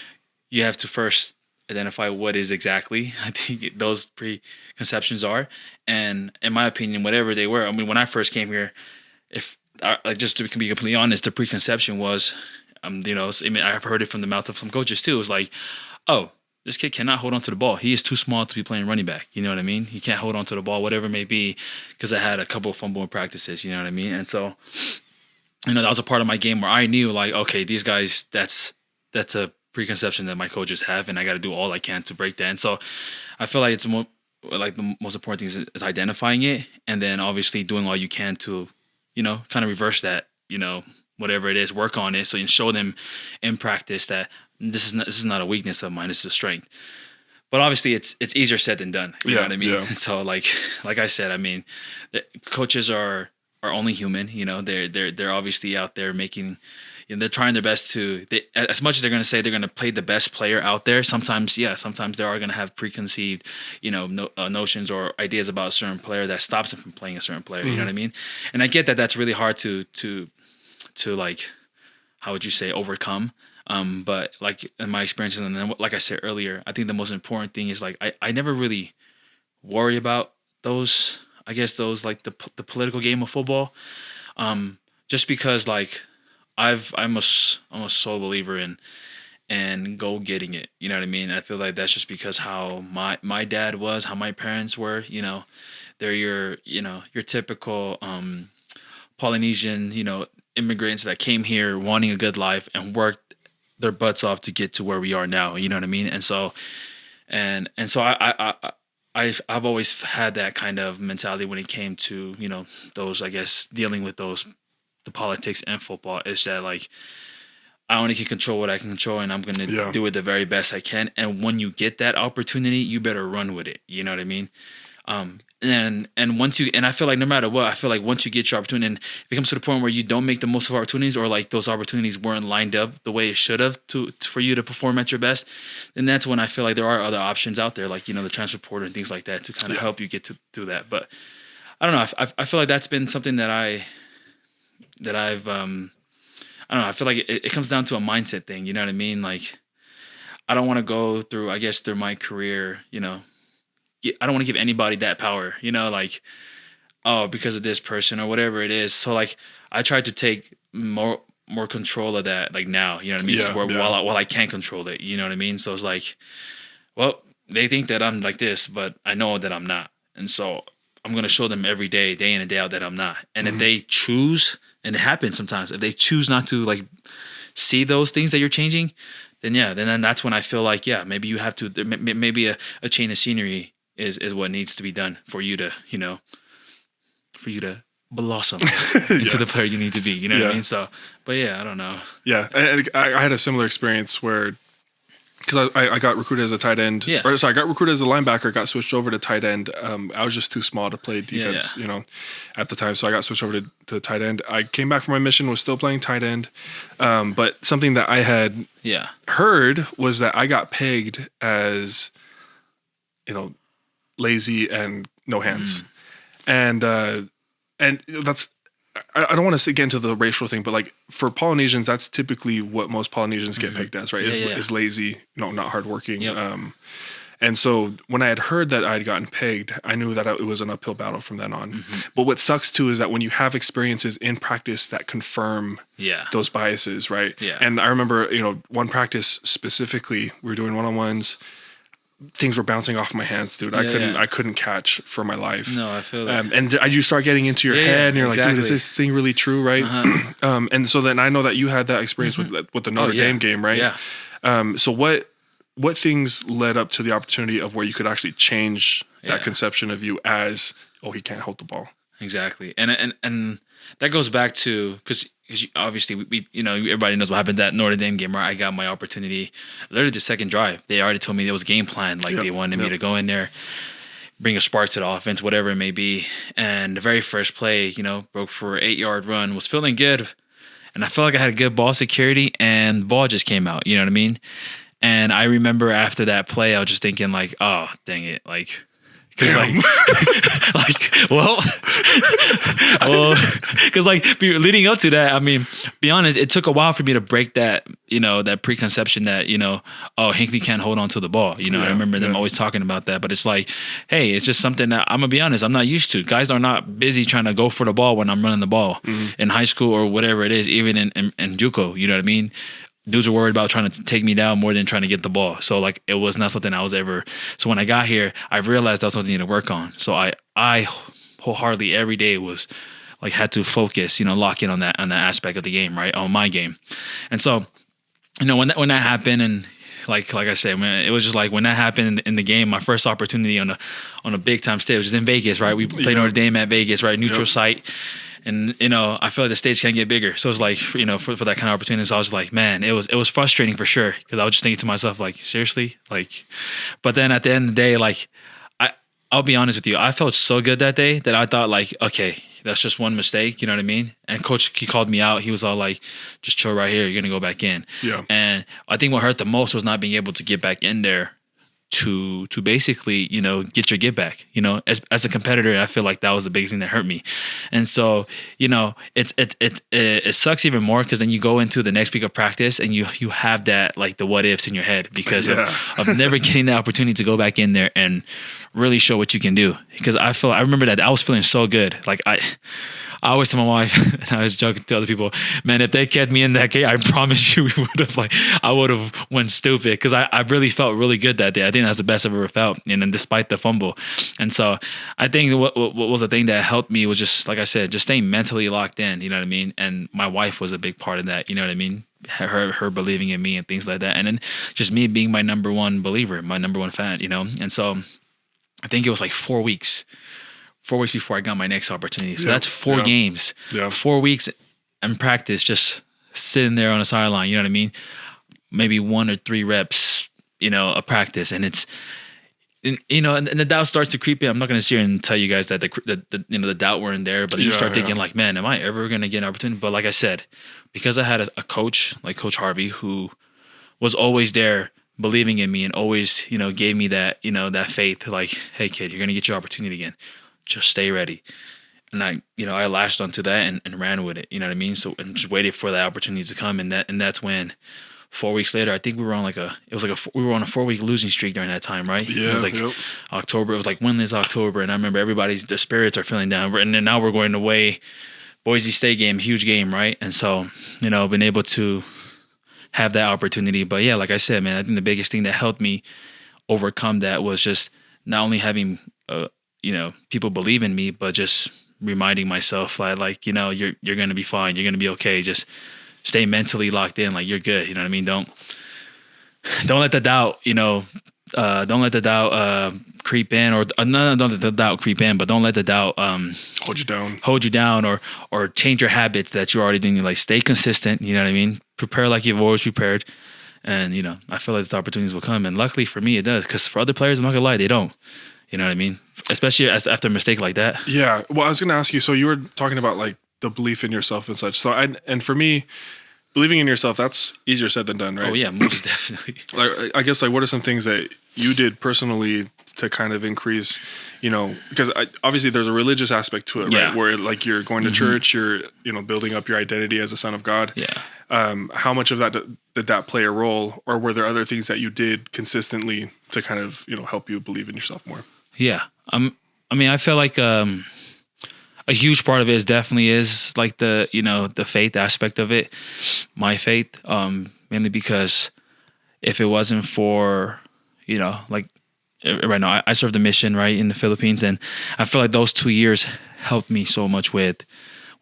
you have to first identify what is exactly I think those preconceptions are. And in my opinion, whatever they were, I mean, when I first came here, if like, just to be completely honest, the preconception was, I mean, I've heard it from the mouth of some coaches too. It was like, oh, this kid cannot hold on to the ball. He is too small to be playing running back. You know what I mean? He can't hold on to the ball, whatever it may be, because I had a couple of fumbling practices. You know what I mean? And so, that was a part of my game where I knew, like, okay, these guys, that's a preconception that my coaches have, and I got to do all I can to break that. And so I feel like it's like the most important thing is identifying it, and then obviously doing all you can to, kind of reverse that, whatever it is, work on it, so you can show them in practice that this is not a weakness of mine, this is a strength. But obviously it's easier said than done. You know what I mean? Yeah. So like I said, I mean, the coaches are only human. They're obviously out there making, they're trying their best to, as much as they're going to say they're going to play the best player out there, sometimes they are going to have preconceived, notions or ideas about a certain player that stops them from playing a certain player. You know what I mean? And I get that that's really hard to like, how would you say, overcome. But like in my experiences, and then like I said earlier, I think the most important thing is, like, I never really worry about those, I guess, those like the political game of football, just because, like, I'm a sole believer in go getting it. You know what I mean? I feel like that's just because how my dad was, how my parents were. They're your typical Polynesian immigrants that came here wanting a good life and worked their butts off to get to where we are now. You know what I mean? And so I've always had that kind of mentality when it came to those, I guess, dealing with the politics and football, is that, like, I only can control what I can control, and I'm going to do it the very best I can. And when you get that opportunity, you better run with it. You know what I mean? And once you, and I feel like no matter what, I feel like once you get your opportunity, and it comes to the point where you don't make the most of opportunities, or like those opportunities weren't lined up the way it should have for you to perform at your best, then that's when I feel like there are other options out there, like, the transfer portal and things like that, to kind of help you get to do that. But I don't know. I feel like that's been something that I've I don't know. I feel like it comes down to a mindset thing. You know what I mean? Like, I don't want to go through, I guess, through my career, I don't want to give anybody that power, like, oh, because of this person or whatever it is. So, like, I try to take more control of that, like, now, you know what I mean? Yeah, While I can't control it, you know what I mean? So it's like, well, they think that I'm like this, but I know that I'm not. And so I'm going to show them every day in and day out, that I'm not. And if they choose, and it happens sometimes, if they choose not to, like, see those things that you're changing, then that's when I feel like, maybe you have to, maybe a change of scenery is what needs to be done for you to, blossom into the player you need to be. You know what I mean? So, but I don't know. Yeah, and I had a similar experience where, because I got recruited as a tight end. Yeah. Or sorry, I got recruited as a linebacker, got switched over to tight end. I was just too small to play defense, at the time. So I got switched over to tight end. I came back from my mission, was still playing tight end. But something that I had heard was that I got pegged as, lazy and no hands. And that's, I don't want to get into the racial thing, but, like, for Polynesians, that's typically what most Polynesians get pegged as, right? Is lazy, not hardworking. Yep. And so when I had heard that I'd gotten pegged, I knew that it was an uphill battle from then on. But what sucks too is that when you have experiences in practice that confirm those biases, right? Yeah. And I remember, one practice specifically, we were doing one-on-ones. Things were bouncing off my hands, dude. I couldn't catch for my life. No, I feel that. And you start getting into your head, and you're like, dude, is this thing really true, right? And so then I know that you had that experience with the Notre Dame game, right? Yeah. So what things led up to the opportunity of where you could actually change that conception of you as, he can't hold the ball? Exactly. And that goes back to, because obviously we everybody knows what happened at Notre Dame game, where I got my opportunity literally the second drive. They already told me there was game plan, like they wanted me to go in there, bring a spark to the offense, whatever it may be. And the very first play, broke for an 8-yard run, was feeling good, and I felt like I had a good ball security, and the ball just came out. You know what I mean? And I remember after that play, I was just thinking like, oh, dang it, like. Because because leading up to that, I mean, be honest, it took a while for me to break that, that preconception that, Hinckley can't hold on to the ball. I remember them always talking about that, but it's like, hey, it's just something that I'm gonna be honest, I'm not used to. Guys are not busy trying to go for the ball when I'm running the ball in high school or whatever it is, even in JUCO. You know what I mean? Dudes are worried about trying to take me down more than trying to get the ball. So like, it was not something I was ever. So when I got here, I realized that was something I need to work on. So I wholeheartely every day was like, had to focus, lock in on that aspect of the game, right? On my game. And so, when that happened, and like I said, man, it was just like when that happened in the game, my first opportunity on a big time stage, which is in Vegas, right? We played Notre Dame at Vegas, right? Neutral site. And, I feel like the stage can't get bigger. So it's like, for that kind of opportunity. So I was like, man, it was frustrating for sure. Because I was just thinking to myself, like, seriously? Like, but then at the end of the day, like, I'll be honest with you. I felt so good that day that I thought like, okay, that's just one mistake. You know what I mean? And coach, he called me out. He was all like, just chill right here. You're going to go back in. Yeah. And I think what hurt the most was not being able to get back in there to basically, get your get back, as a competitor. I feel like that was the biggest thing that hurt me. And so, it sucks even more because then you go into the next week of practice and you have that, like the what ifs in your head because of never getting the opportunity to go back in there and really show what you can do. Because I remember that I was feeling so good. Like I always tell my wife, and I was joking to other people, man, if they kept me in that game, I promise you I would have went stupid because I really felt really good that day. I think that's the best I've ever felt, and then despite the fumble. And so I think what was the thing that helped me was just, like I said, just staying mentally locked in, you know what I mean? And my wife was a big part of that, you know what I mean? Her believing in me and things like that. And then just me being my number one believer, my number one fan, And so I think it was like 4 weeks before I got my next opportunity. So that's 4 games, 4 weeks in practice, just sitting there on the sideline, you know what I mean? Maybe 1 or 3 reps, a practice. And it's, and the doubt starts to creep in. I'm not going to sit here and tell you guys that the doubt weren't there, but you start thinking like, man, am I ever going to get an opportunity? But like I said, because I had a coach like Coach Harvey, who was always there believing in me and always, gave me that, that faith, like, hey kid, you're going to get your opportunity again. Just stay ready. And I latched onto that and ran with it. You know what I mean? So, and just waited for that opportunity to come. And that's when 4 weeks later, I think we were on we were on a 4-week losing streak during that time, right? Yeah. It was like October. It was like winless October. And I remember the spirits are feeling down. And then now we're going away, Boise State game, huge game, right? And so, been able to have that opportunity. But yeah, like I said, man, I think the biggest thing that helped me overcome that was just not only having, people believe in me, but just reminding myself like, you're going to be fine. You're going to be okay. Just stay mentally locked in. Like, you're good. You know what I mean? Don't let the doubt, don't let the doubt creep in, or no, don't let the doubt creep in, but don't let the doubt hold you down or change your habits that you're already doing. Like, stay consistent. You know what I mean? Prepare like you've always prepared. And, I feel like these opportunities will come. And luckily for me, it does. Because for other players, I'm not going to lie, they don't. You know what I mean? Especially after a mistake like that. Yeah. Well, I was going to ask you, so you were talking about like the belief in yourself and such. So, and for me, believing in yourself, that's easier said than done, right? Oh yeah, most definitely. Like, I guess, like, what are some things that you did personally to kind of increase, because obviously there's a religious aspect to it, right? Yeah. Where like you're going to church, you're, building up your identity as a son of God. Yeah. How much of that did that play a role, or were there other things that you did consistently to kind of, help you believe in yourself more? Yeah. I feel like a huge part of it definitely is like the faith aspect of it, my faith, mainly because if it wasn't for, like right now I served a mission right in the Philippines, and I feel like those 2 years helped me so much with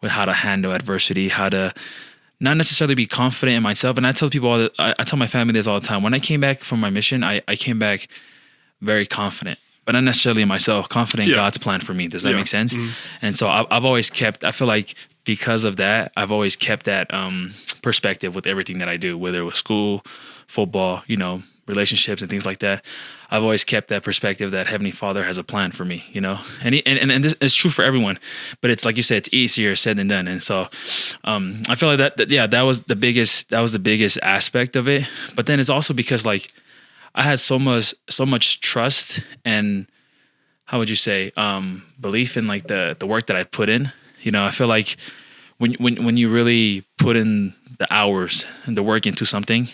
how to handle adversity, how to not necessarily be confident in myself. And I tell people I tell my family this all the time. When I came back from my mission, I came back very confident, but not necessarily in myself, confident in God's plan for me. Does that make sense? Mm-hmm. And so I've always kept, I feel like because of that, I've always kept that perspective with everything that I do, whether it was school, football, relationships and things like that. I've always kept that perspective that Heavenly Father has a plan for me, and this is true for everyone, but it's like you said, it's easier said than done. And so, I feel like that was the biggest aspect of it. But then it's also because like I had so much trust and how would you say, belief in like the work that I put in. I feel like when you really put in the hours and the work into something,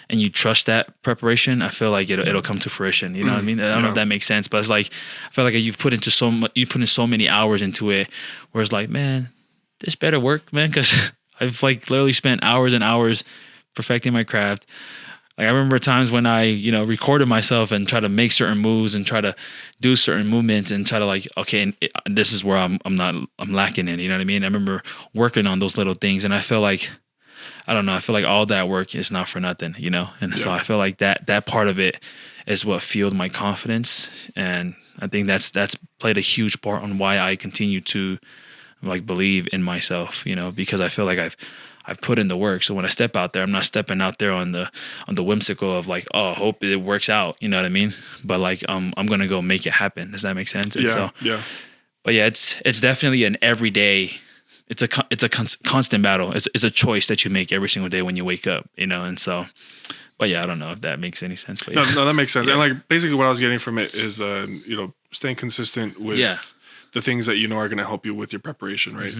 and you trust that preparation, I feel like it'll come to fruition. You know what I mean? I don't know if that makes sense, but it's like I feel like you put in so many hours into it, where it's like, man, this better work, man, because I've like literally spent hours and hours perfecting my craft. Like I remember times when I, recorded myself and try to make certain moves and try to do certain movements and try to like, okay, and this is where I'm lacking in. You know what I mean? I remember working on those little things, and I feel like, I don't know, I feel like all that work is not for nothing, And so I feel like that part of it is what fueled my confidence, and I think that's played a huge part on why I continue to like believe in myself, because I feel like I've put in the work. So when I step out there, I'm not stepping out there on the whimsical of like, oh, hope it works out. You know what I mean? But like, I'm going to go make it happen. Does that make sense? And but yeah, it's definitely an everyday, it's a constant battle. It's a choice that you make every single day when you wake up, And so, but yeah, I don't know if that makes any sense. But yeah. No, that makes sense. Yeah. And like, basically what I was getting from it is, staying consistent with the things that, are going to help you with your preparation. Right.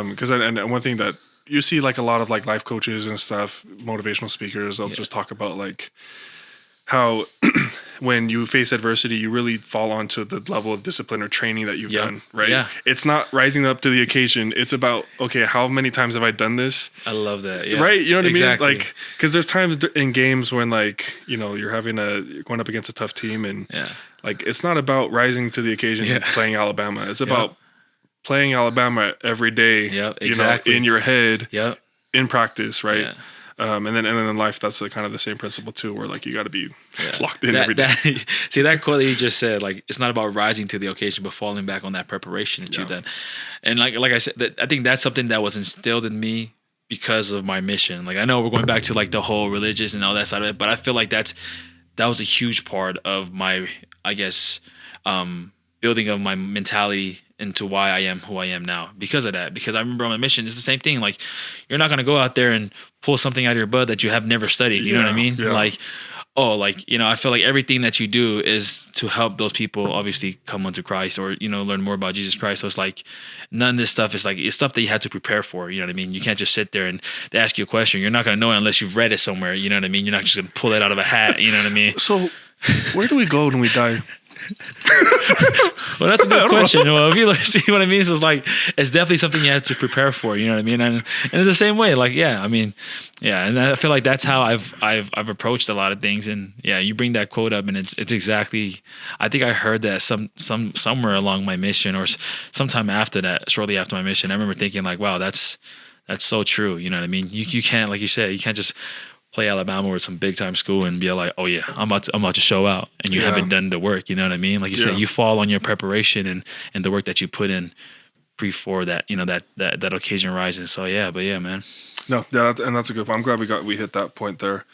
Because, and one thing that you see like a lot of like life coaches and stuff, motivational speakers, they'll just talk about like how when you face adversity, you really fall onto the level of discipline or training that you've done, right? Yeah. It's not rising up to the occasion. It's about, okay, how many times have I done this? I love that. Yeah. Right? You know what I mean? Like, because there's times in games when like, you're going up against a tough team, and like, it's not about rising to the occasion and playing Alabama. It's about playing Alabama every day, in your head, in practice, right? Yeah. And then in life, that's kind of the same principle too, where like you got to be locked in every day. See that quote that you just said, like it's not about rising to the occasion, but falling back on that preparation that you've done. And like I said, I think that's something that was instilled in me because of my mission. Like I know we're going back to like the whole religious and all that side of it, but I feel like that was a huge part of my, I guess, building of my mentality into why I am who I am now because of that. Because I remember on my mission, it's the same thing. Like you're not going to go out there and pull something out of your butt that you have never studied. You know what I mean? Yeah. Like, I feel like everything that you do is to help those people obviously come unto Christ or, learn more about Jesus Christ. So it's like none of this stuff is like, it's stuff that you have to prepare for. You know what I mean? You can't just sit there and they ask you a question. You're not going to know it unless you've read it somewhere. You know what I mean? You're not just going to pull it out of a hat. You know what I mean? So where do we go when we die? Well, that's a good question. Well, if you see what I mean, so it's like it's definitely something you have to prepare for. You know what I mean? And it's the same way. Like, and I feel like that's how I've approached a lot of things. And you bring that quote up, and it's exactly. I think I heard that somewhere along my mission, or sometime after that, shortly after my mission. I remember thinking like, wow, that's so true. You know what I mean? You can't, like you said, you can't just play Alabama or some big time school and be like, oh yeah, I'm about to show out, and you haven't done the work. You know what I mean? Like you said, you fall on your preparation and the work that you put in before that, that occasion rises. So man. No, and that's a good point. I'm glad we hit that point there.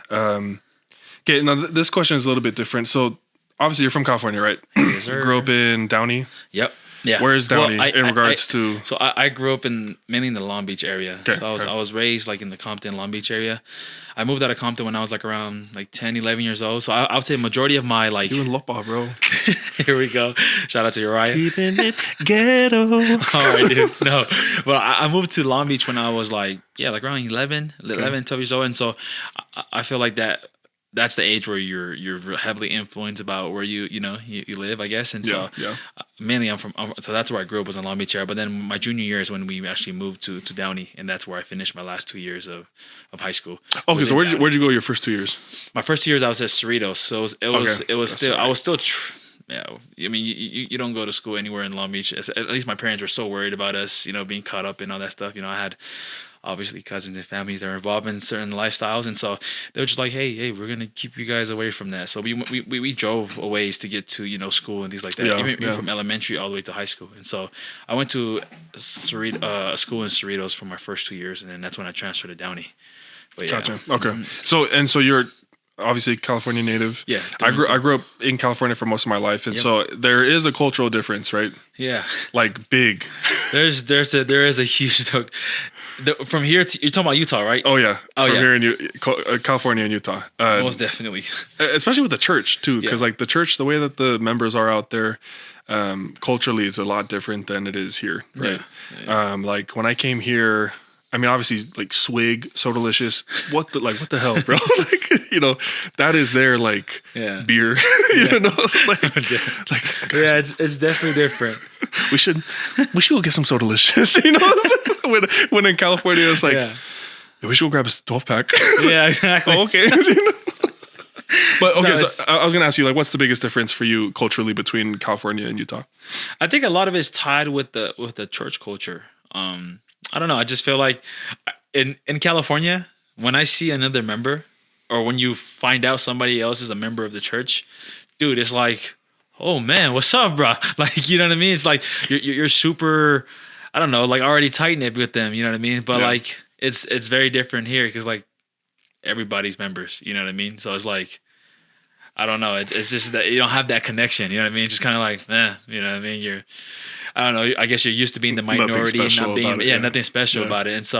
Okay, now this question is a little bit different. So obviously you're from California, right? Yes, sir. Grew up in Downey. Yep. Yeah. Where's Downey Well, in regards to? So I grew up mainly in the Long Beach area. Okay, So I was raised like in the Compton, Long Beach area. I moved out of Compton when I was like around like 10, 11 years old. So I would say majority of my like. You in Lopa, bro. Here we go. Shout out to Uriah. Keeping it ghetto. All right, dude. No, but I moved to Long Beach when I was like around 11, 12 years old, and so I feel like that's the age where you're heavily influenced about where you live, I guess. And so mainly so that's where I grew up, was in Long Beach area. But then my junior year is when we actually moved to Downey, and that's where I finished my last 2 years of high school. Okay, so where'd you go your first 2 years? My first 2 years I was at Cerritos, so it was still right. I was still. Yeah, I mean, you don't go to school anywhere in Long Beach. At least my parents were so worried about us, being caught up in all that stuff. I had obviously cousins and families that are involved in certain lifestyles, and so they were just like, hey, we're gonna keep you guys away from that. So we drove a ways to get to school and things like that, even from elementary all the way to high school. And so I went to a school in Cerritos for my first 2 years, and then that's when I transferred to Downey. But yeah. Gotcha. Okay. So you're obviously California native. Yeah. I grew up in California for most of my life, and so there is a cultural difference, right? Yeah. Like big. There is a huge from here to, you're talking about Utah, right? Oh yeah. From here in California and Utah. Most definitely. Especially with the church too, because like the church, the way that the members are out there, culturally, it's a lot different than it is here, right? Yeah. Like when I came here, I mean, obviously, like swig, so delicious. What the hell, bro? Like, that is their like beer. It's definitely different. We should go get some so delicious. When in California, it's like, we should go grab a 12-pack. Yeah, exactly. Oh, okay. But okay, so I was gonna ask you, like, what's the biggest difference for you culturally between California and Utah? I think a lot of it's tied with the church culture. I don't know. I just feel like in California, when I see another member, or when you find out somebody else is a member of the church, dude, it's like, oh man, what's up, bro? Like, you know what I mean? It's like you're super, I don't know, like already tight knit with them. You know what I mean? But like it's very different here because like everybody's members. You know what I mean? So it's like, I don't know. It's just that you don't have that connection. You know what I mean? It's just kind of like, you know what I mean? I don't know. I guess you're used to being the minority and not being, nothing special about it.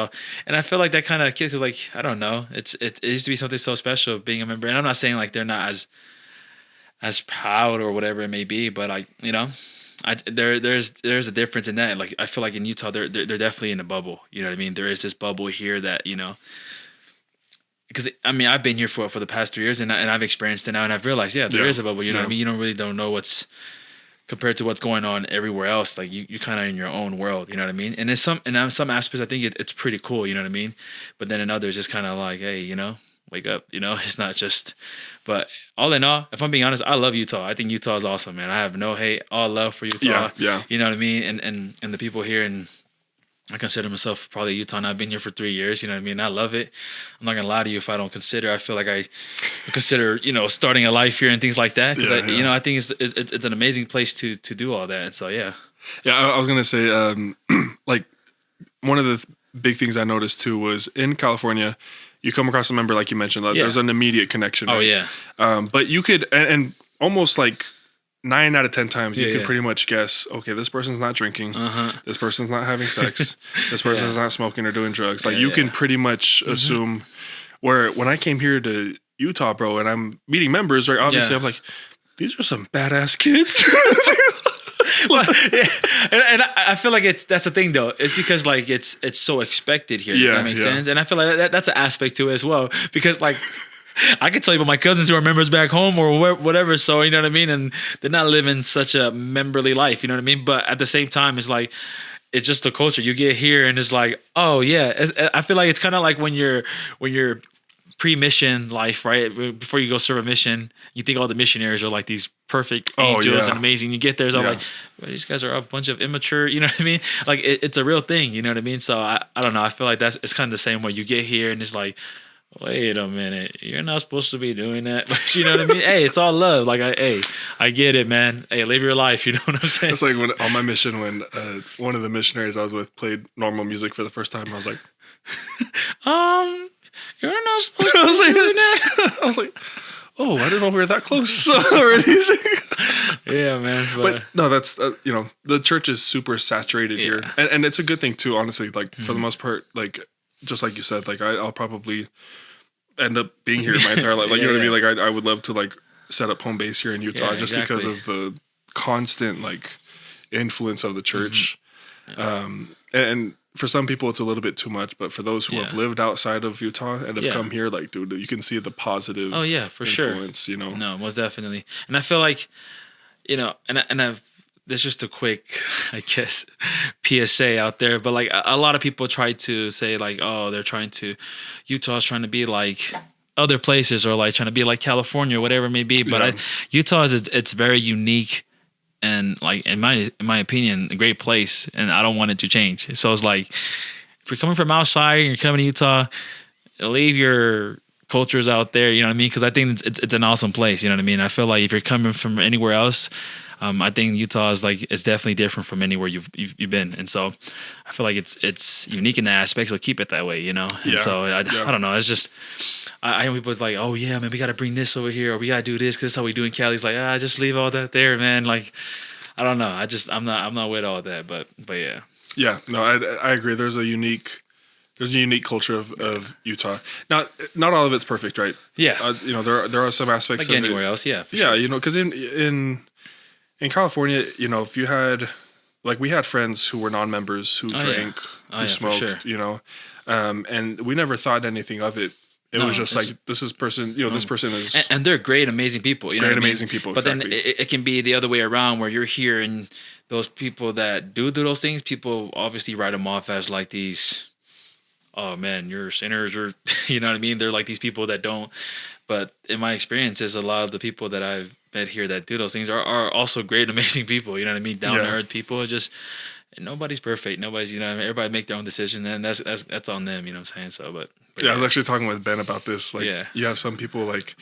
And I feel like that kind of kid, because like, I don't know. It used to be something so special being a member. And I'm not saying like they're not as proud or whatever it may be, but like, there's a difference in that. Like, I feel like in Utah, they're definitely in a bubble. You know what I mean? There is this bubble here that, because I mean, I've been here for the past 3 years and I've experienced it now, and I've realized, there is a bubble. You know what I mean? You don't know what's compared to what's going on everywhere else. Like you kind of in your own world. You know what I mean? And in some aspects, I think it's pretty cool. You know what I mean? But then in others, it's kind of like, hey, wake up. It's not just. But all in all, if I'm being honest, I love Utah. I think Utah is awesome, man. I have no hate, all love for Utah. Yeah. You know what I mean? And the people here, and I consider myself probably Utah, and I've been here for 3 years. You know what I mean? I love it. I'm not gonna lie to you if I don't consider. I feel like I consider, starting a life here and things like that. Because I think it's an amazing place to do all that. And so yeah. Yeah, I was gonna say, like one of the big things I noticed too was in California, you come across a member like you mentioned. Like, there's an immediate connection. Oh right? yeah. But you could and almost like 9 out of 10 times you can pretty much guess, okay, this person's not drinking, this person's not having sex, this person's not smoking or doing drugs. Like you can pretty much assume. Where when I came here to Utah, bro, and I'm meeting members, right? Obviously, I'm like, these are some badass kids. And I feel like that's the thing though. It's because like it's so expected here. Does that make sense? And I feel like that's an aspect to it as well, because like. I could tell you about my cousins who are members back home or whatever. So, you know what I mean? And they're not living such a memberly life, you know what I mean? But at the same time, it's like, it's just the culture. You get here and it's like, oh yeah. I feel like it's kind of like when you're pre-mission life, right? Before you go serve a mission, you think all the missionaries are like these perfect angels and amazing. You get there, it's all like, well, these guys are a bunch of immature, you know what I mean? Like it's a real thing, you know what I mean? So I don't know. I feel like it's kind of the same way. You get here and it's like, wait a minute, you're not supposed to be doing that. But you know what I mean? Hey, it's all love. Like, I get it, man. Hey, live your life. You know what I'm saying? It's like when on my mission, when one of the missionaries I was with played normal music for the first time, I was like, you're not supposed to be doing that. I was like, oh, I didn't know we were that close already. Yeah, man. But no, that's the church is super saturated here, and it's a good thing too. Honestly, like for the most part, like just like you said, like I'll probably end up being here my entire life. Like you know what I mean? Like I would love to like set up home base here in Utah just because of the constant like influence of the church. And for some people it's a little bit too much, but for those who have lived outside of Utah and have come here, like dude, you can see the positive for influence, sure. No, most definitely. And I feel like, and I've, there's just a quick, I guess, PSA out there, but like a lot of people try to say like, oh, Utah's trying to be like other places, or like trying to be like California or whatever it may be. But Utah it's very unique, and like in my opinion, a great place, and I don't want it to change. So it's like, if you're coming from outside and you're coming to Utah, leave your cultures out there, you know what I mean? Because I think it's an awesome place, you know what I mean? I feel like if you're coming from anywhere else, I think Utah is like, it's definitely different from anywhere you've been, and so I feel like it's unique in that aspect. So keep it that way, And so I don't know. It's just I hear people's like, oh yeah, man, we got to bring this over here, or we got to do this because that's how we do in Cali. It's like, just leave all that there, man. Like, I don't know. I'm not with all that, but yeah. Yeah, no, I agree. There's a unique culture of Utah. Now, not all of it's perfect, right? Yeah. There are some aspects like of anywhere it. else, yeah. For sure. Because in California, if you had, like, we had friends who were non-members who drank, who smoked, and we never thought anything of it. It was just like, this person is, and they're great, amazing people. Amazing people. But exactly. then it can be the other way around, where you're here and those people that do those things, people obviously write them off as like these, oh man, you're sinners, or you know what I mean? They're like these people that don't. But in my experiences, a lot of the people that I've met here that do those things are also great, amazing people. You know what I mean? Down to earth people. Just nobody's perfect. Nobody's, everybody make their own decision, and that's on them. You know what I'm saying? So, but I was actually talking with Ben about this. Like, you have some people like,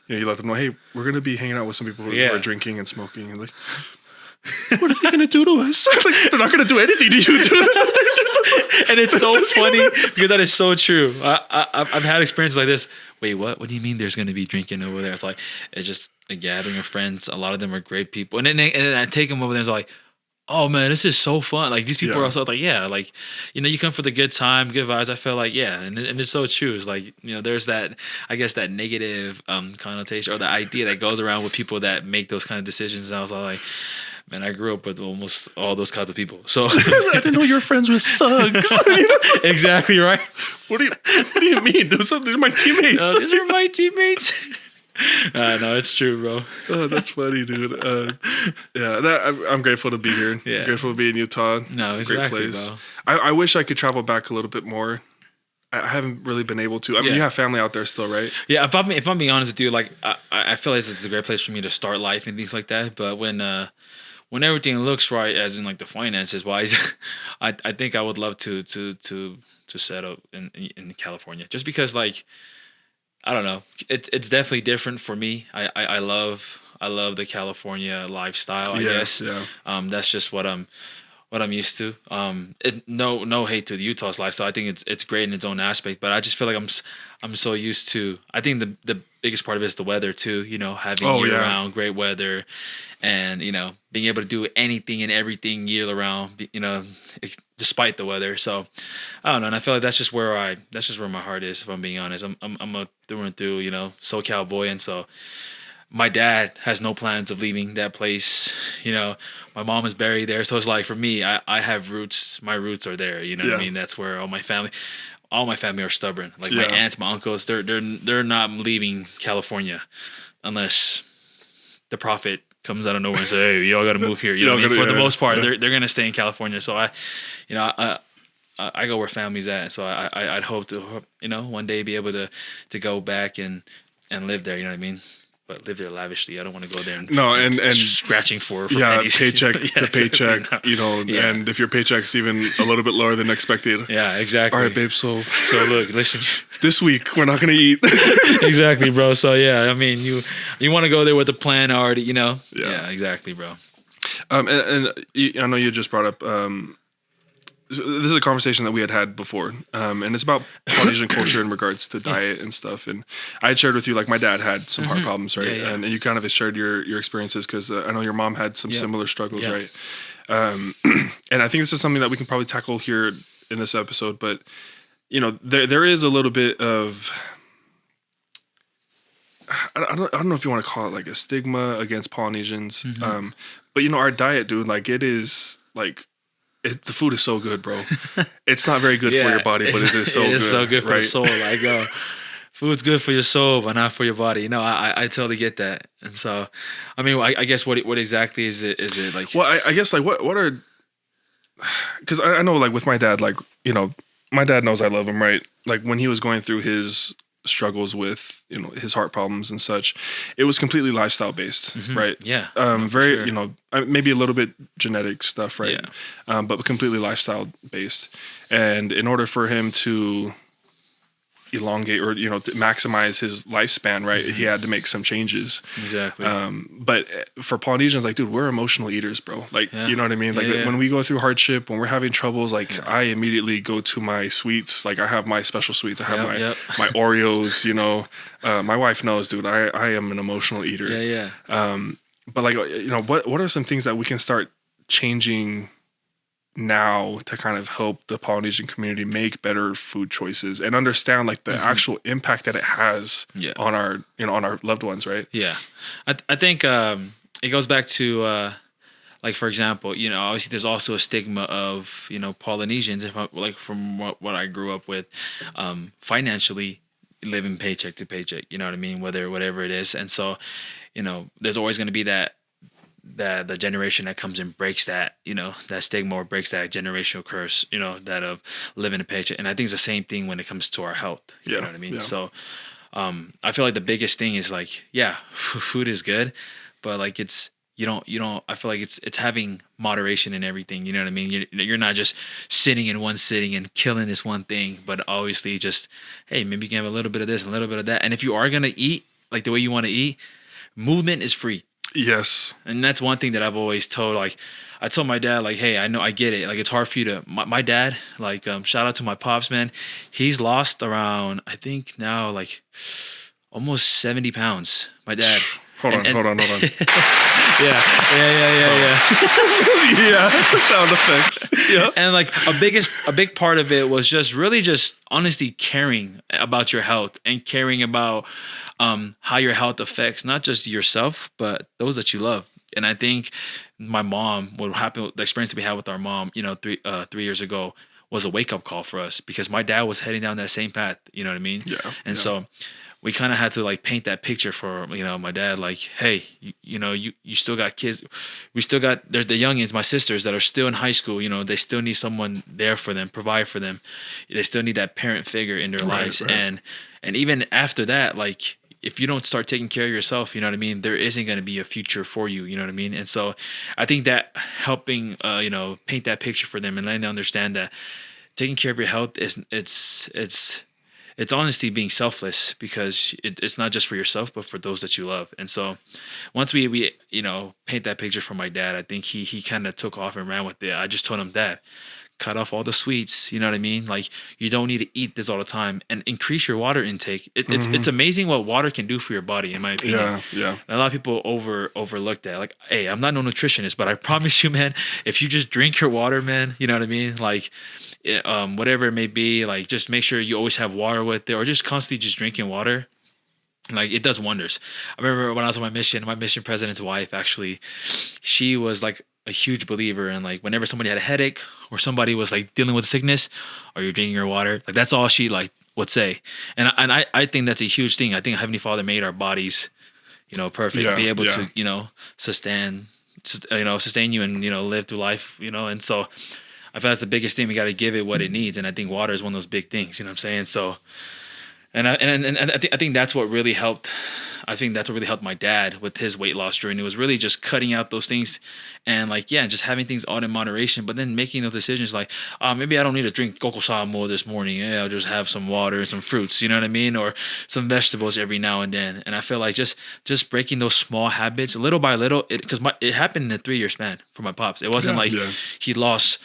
you let them know, hey, we're gonna be hanging out with some people who are drinking and smoking, and like, what are they gonna do to us? Like, they're not gonna do anything to you, dude. And it's so funny because that is so true. I've had experiences like this. Wait, what? What do you mean there's going to be drinking over there? It's like, it's just a gathering of friends. A lot of them are great people. And then I take them over there and it's like, oh man, this is so fun. Like, these people are also like, like, you come for the good time, good vibes. I feel like, and it's so true. It's like, there's that, I guess, that negative connotation or the idea that goes around with people that make those kind of decisions. And I was like, man, I grew up with almost all those kinds of people. So I didn't know you were friends with thugs. Exactly right. What do you mean? These are my teammates. These are my teammates. No, it's true, bro. Oh, that's funny, dude. I'm grateful to be here. Yeah. I'm grateful to be in Utah. No, exactly, great place. Bro. I wish I could travel back a little bit more. I haven't really been able to. I mean, you have family out there still, right? Yeah, if I'm being honest with you, like I feel like this is a great place for me to start life and things like that. But when everything looks right, as in like the finances wise, I think I would love to set up in California, just because, like, I don't know, it's definitely different for me. I love the California lifestyle. I guess. Yeah. That's just what I'm used to. No hate to the Utah's lifestyle. I think it's great in its own aspect, but I just feel like I'm so used to. I think the biggest part of it is the weather too. Having year round great weather, and being able to do anything and everything year round. Despite the weather. So I don't know, and I feel like that's just where my heart is. If I'm being honest, I'm a through and through SoCal boy, and so. My dad has no plans of leaving that place. My mom is buried there. So it's like, for me, I have roots. My roots are there. You know what I mean? That's where all my family are stubborn. Like my aunts, my uncles, they're not leaving California unless the prophet comes out of nowhere and say, hey, y'all got to move here. You know what I mean? For the most part, they're going to stay in California. So I go where family's at. So I'd hope to, one day be able to go back and live there. You know what I mean? But live there lavishly. I don't want to go there and scratching for pennies. Paycheck to paycheck, and if your paycheck's even a little bit lower than expected. Yeah, exactly. All right, babe, so look, listen. This week, we're not going to eat. Exactly, bro. So, I mean, you want to go there with a plan already, Yeah, exactly, bro. And I know you just brought up this is a conversation that we had before, and it's about Polynesian culture in regards to diet and stuff. And I had shared with you, like, my dad had some heart problems, right? Yeah. And you kind of shared your experiences because I know your mom had some similar struggles, right? And I think this is something that we can probably tackle here in this episode. But there is a little bit of, I don't know if you want to call it like a stigma against Polynesians, but our diet, dude, like, it is like. The food is so good, bro. It's not very good for your body, but it is so good. It is so good for right? the soul. Like, food's good for your soul, but not for your body. I totally get that. And so, I mean, I guess what exactly is it? Is it like? Well, I guess like what are? Because I know, like, with my dad, like, my dad knows I love him, right? Like, when he was going through his struggles with his heart problems and such, it was completely lifestyle based, right? Yeah. Very sure. Maybe a little bit genetic stuff, right? Yeah. But completely lifestyle based. And in order for him to elongate or to maximize his lifespan, right, he had to make some changes. Exactly. But for Polynesians, like, dude, we're emotional eaters, bro. Like, you know what I mean? Like, when we go through hardship, when we're having troubles, like, I immediately go to my sweets. Like, I have my special sweets. I have my Oreos. My wife knows, dude. I am an emotional eater. Yeah. But like, what are some things that we can start changing now to kind of help the Polynesian community make better food choices and understand, like, the actual impact that it has on our on our loved ones, right? Yeah, I think it goes back to like, for example, obviously there's also a stigma of Polynesians, from what I grew up with, financially living paycheck to paycheck. You know what I mean? Whatever it is, and so there's always going to be that the generation that comes and breaks that that stigma or breaks that generational curse, that of living a paycheck. And I think it's the same thing when it comes to our health. You know what I mean? So I feel like the biggest thing is, like, food is good, but like, it's you don't I feel like it's having moderation in everything. You know what I mean? You're not just sitting in one sitting and killing this one thing, but obviously just, hey, maybe you can have a little bit of this and a little bit of that. And if you are gonna eat like the way you want to eat, movement is free. Yes. And that's one thing that I've always told. Like, I told my dad, like, hey, I know, I get it. Like, it's hard for you to, my dad, like, shout out to my pops, man. He's lost around, I think now, like, almost 70 pounds. My dad. Hold on. Yeah. Yeah. Sound effects. Yeah. And like, a big part of it was just really just honestly caring about your health and caring about how your health affects not just yourself, but those that you love. And I think my mom, the experience that we had with our mom, 3 years ago, was a wake up call for us, because my dad was heading down that same path. You know what I mean? Yeah. And so we kind of had to, like, paint that picture for, my dad, like, hey, you still got kids. We still got, there's the youngins, my sisters, that are still in high school. They still need someone there for them, provide for them. They still need that parent figure in their lives. Right. And even after that, like, if you don't start taking care of yourself, you know what I mean, there isn't going to be a future for you, you know what I mean? And so I think that helping, paint that picture for them and letting them understand that taking care of your health it's honestly being selfless, because it's not just for yourself, but for those that you love. And so once we paint that picture for my dad, I think he kind of took off and ran with it. I just told him, Dad, cut off all the sweets. You know what I mean? Like, you don't need to eat this all the time, and increase your water intake. It's amazing what water can do for your body, in my opinion. Yeah. A lot of people overlook that. Like, hey, I'm not no nutritionist, but I promise you, man, if you just drink your water, man, you know what I mean? Like, whatever it may be, like, just make sure you always have water with it, or just constantly just drinking water. Like, it does wonders. I remember when I was on my mission president's wife, actually, she was like a huge believer in, like, whenever somebody had a headache or somebody was, like, dealing with sickness, or you're drinking your water, like, that's all she, like, would say. And I think that's a huge thing. I think Heavenly Father made our bodies, perfect, be able to, sustain you and, live through life, and so I feel that's the biggest thing. We got to give it what it needs. And I think water is one of those big things, you know what I'm saying? So, and I think that's what really helped. I think that's what really helped my dad with his weight loss journey. It was really just cutting out those things and, like, just having things all in moderation, but then making those decisions like, maybe I don't need to drink kokosamo this morning. Yeah, I'll just have some water and some fruits, you know what I mean? Or some vegetables every now and then. And I feel like just breaking those small habits little by little, because it happened in a 3-year span for my pops. It wasn't he lost,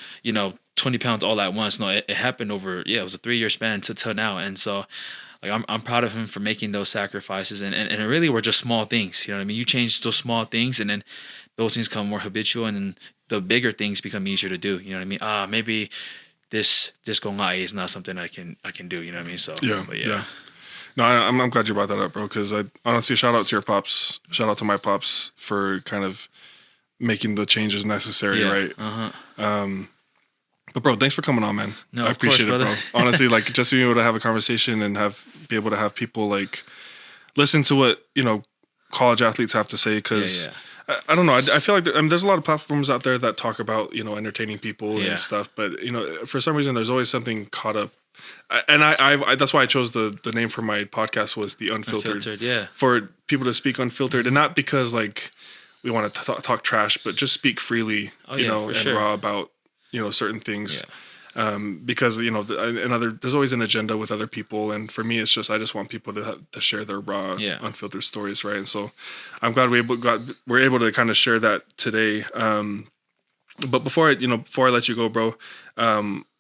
20 pounds all at once. No, it happened over, it was a 3-year span to now. And so, like, I'm proud of him for making those sacrifices. And it really were just small things. You know what I mean? You change those small things, and then those things become more habitual, and then the bigger things become easier to do. You know what I mean? Maybe this gongai is not something I can do. You know what I mean? So, yeah. No, I'm glad you brought that up, bro, because I honestly, shout out to your pops. Shout out to my pops for kind of making the changes necessary, right? But bro, thanks for coming on, man. No, I appreciate course, it, bro. Honestly, like, just being able to have a conversation and be able to have people like listen to what, you know, college athletes have to say, because I don't know. I feel like there's a lot of platforms out there that talk about, you know, entertaining people and stuff, but, you know, for some reason there's always something caught up. And I that's why I chose the name for my podcast was the Unfiltered. For people to speak unfiltered, and not because like we want to talk trash, but just speak freely, you know, and raw about, you know, certain things. Because, you know, there's always an agenda with other people, and for me, it's just I just want people to share their raw, unfiltered stories, right? And so, I'm glad we're able to kind of share that today. But before I let you go, bro,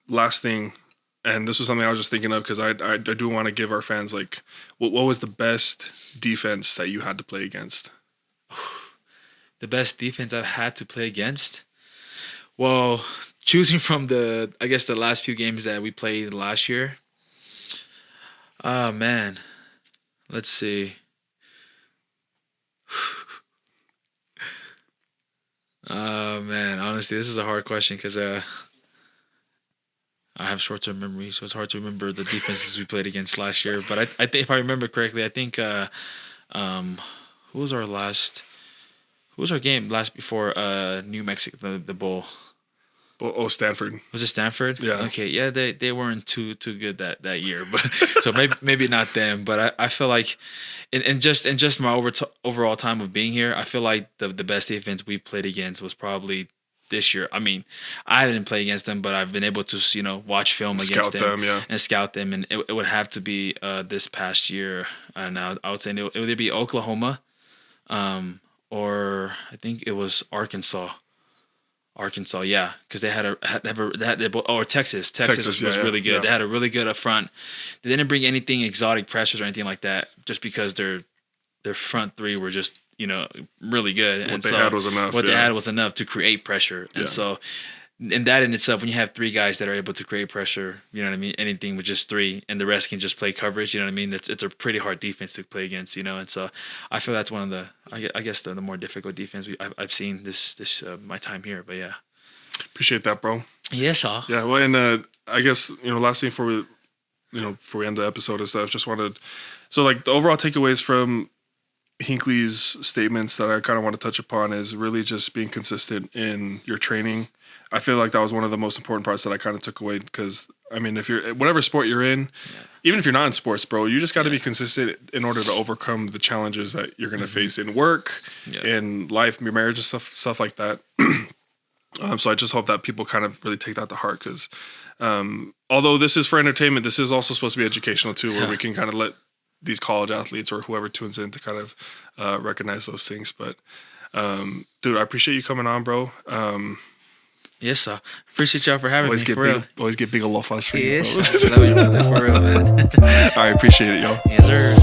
last thing, and this was something I was just thinking of because I do want to give our fans, like, what was the best defense that you had to play against? The best defense I've had to play against? Well, choosing from the last few games that we played last year. Oh, man. Let's see. Oh, man. Honestly, this is a hard question because I have short-term memory, so it's hard to remember the defenses we played against last year. But I think, if I remember correctly, I think who was our game last before New Mexico, the bowl? Oh, Stanford. Was it Stanford? Yeah. Okay. Yeah, they weren't too good that year, but so maybe not them. But I feel like, in just my overall time of being here, I feel like the best defense we played against was probably this year. I mean, I didn't play against them, but I've been able to, you know, watch film against them and scout them, and it would have to be this past year. Now I would say it would either be Oklahoma, or I think it was Arkansas, yeah, because they had Texas. Texas was really good. Yeah. They had a really good up front. They didn't bring anything exotic pressures or anything like that, just because their front three were just, you know, really good. What they had was enough. What they had was enough to create pressure, and so. And that in itself, when you have three guys that are able to create pressure, you know what I mean? Anything with just three, and the rest can just play coverage, you know what I mean? It's a pretty hard defense to play against, you know? And so I feel that's one of the, I guess the more difficult defense I've seen this my time here, but yeah. Appreciate that, bro. Yes, sir. Yeah, well, and I guess, you know, last thing before we end the episode and stuff, just wanted, so like the overall takeaways from Hinckley's statements that I kind of want to touch upon is really just being consistent in your training. I feel like that was one of the most important parts that I kind of took away, because, I mean, if you're, whatever sport you're in, even if you're not in sports, bro, you just got to be consistent in order to overcome the challenges that you're going to face in work, in life, your marriage, and stuff like that. So I just hope that people kind of really take that to heart, because although this is for entertainment, this is also supposed to be educational too, where we can kind of let these college athletes or whoever tunes in to kind of recognize those things. But dude, I appreciate you coming on, bro. Yes, sir. Appreciate y'all for having me. Always get big olofas for you. Yes, sir. For real, man. I appreciate it, yo. Yes, sir.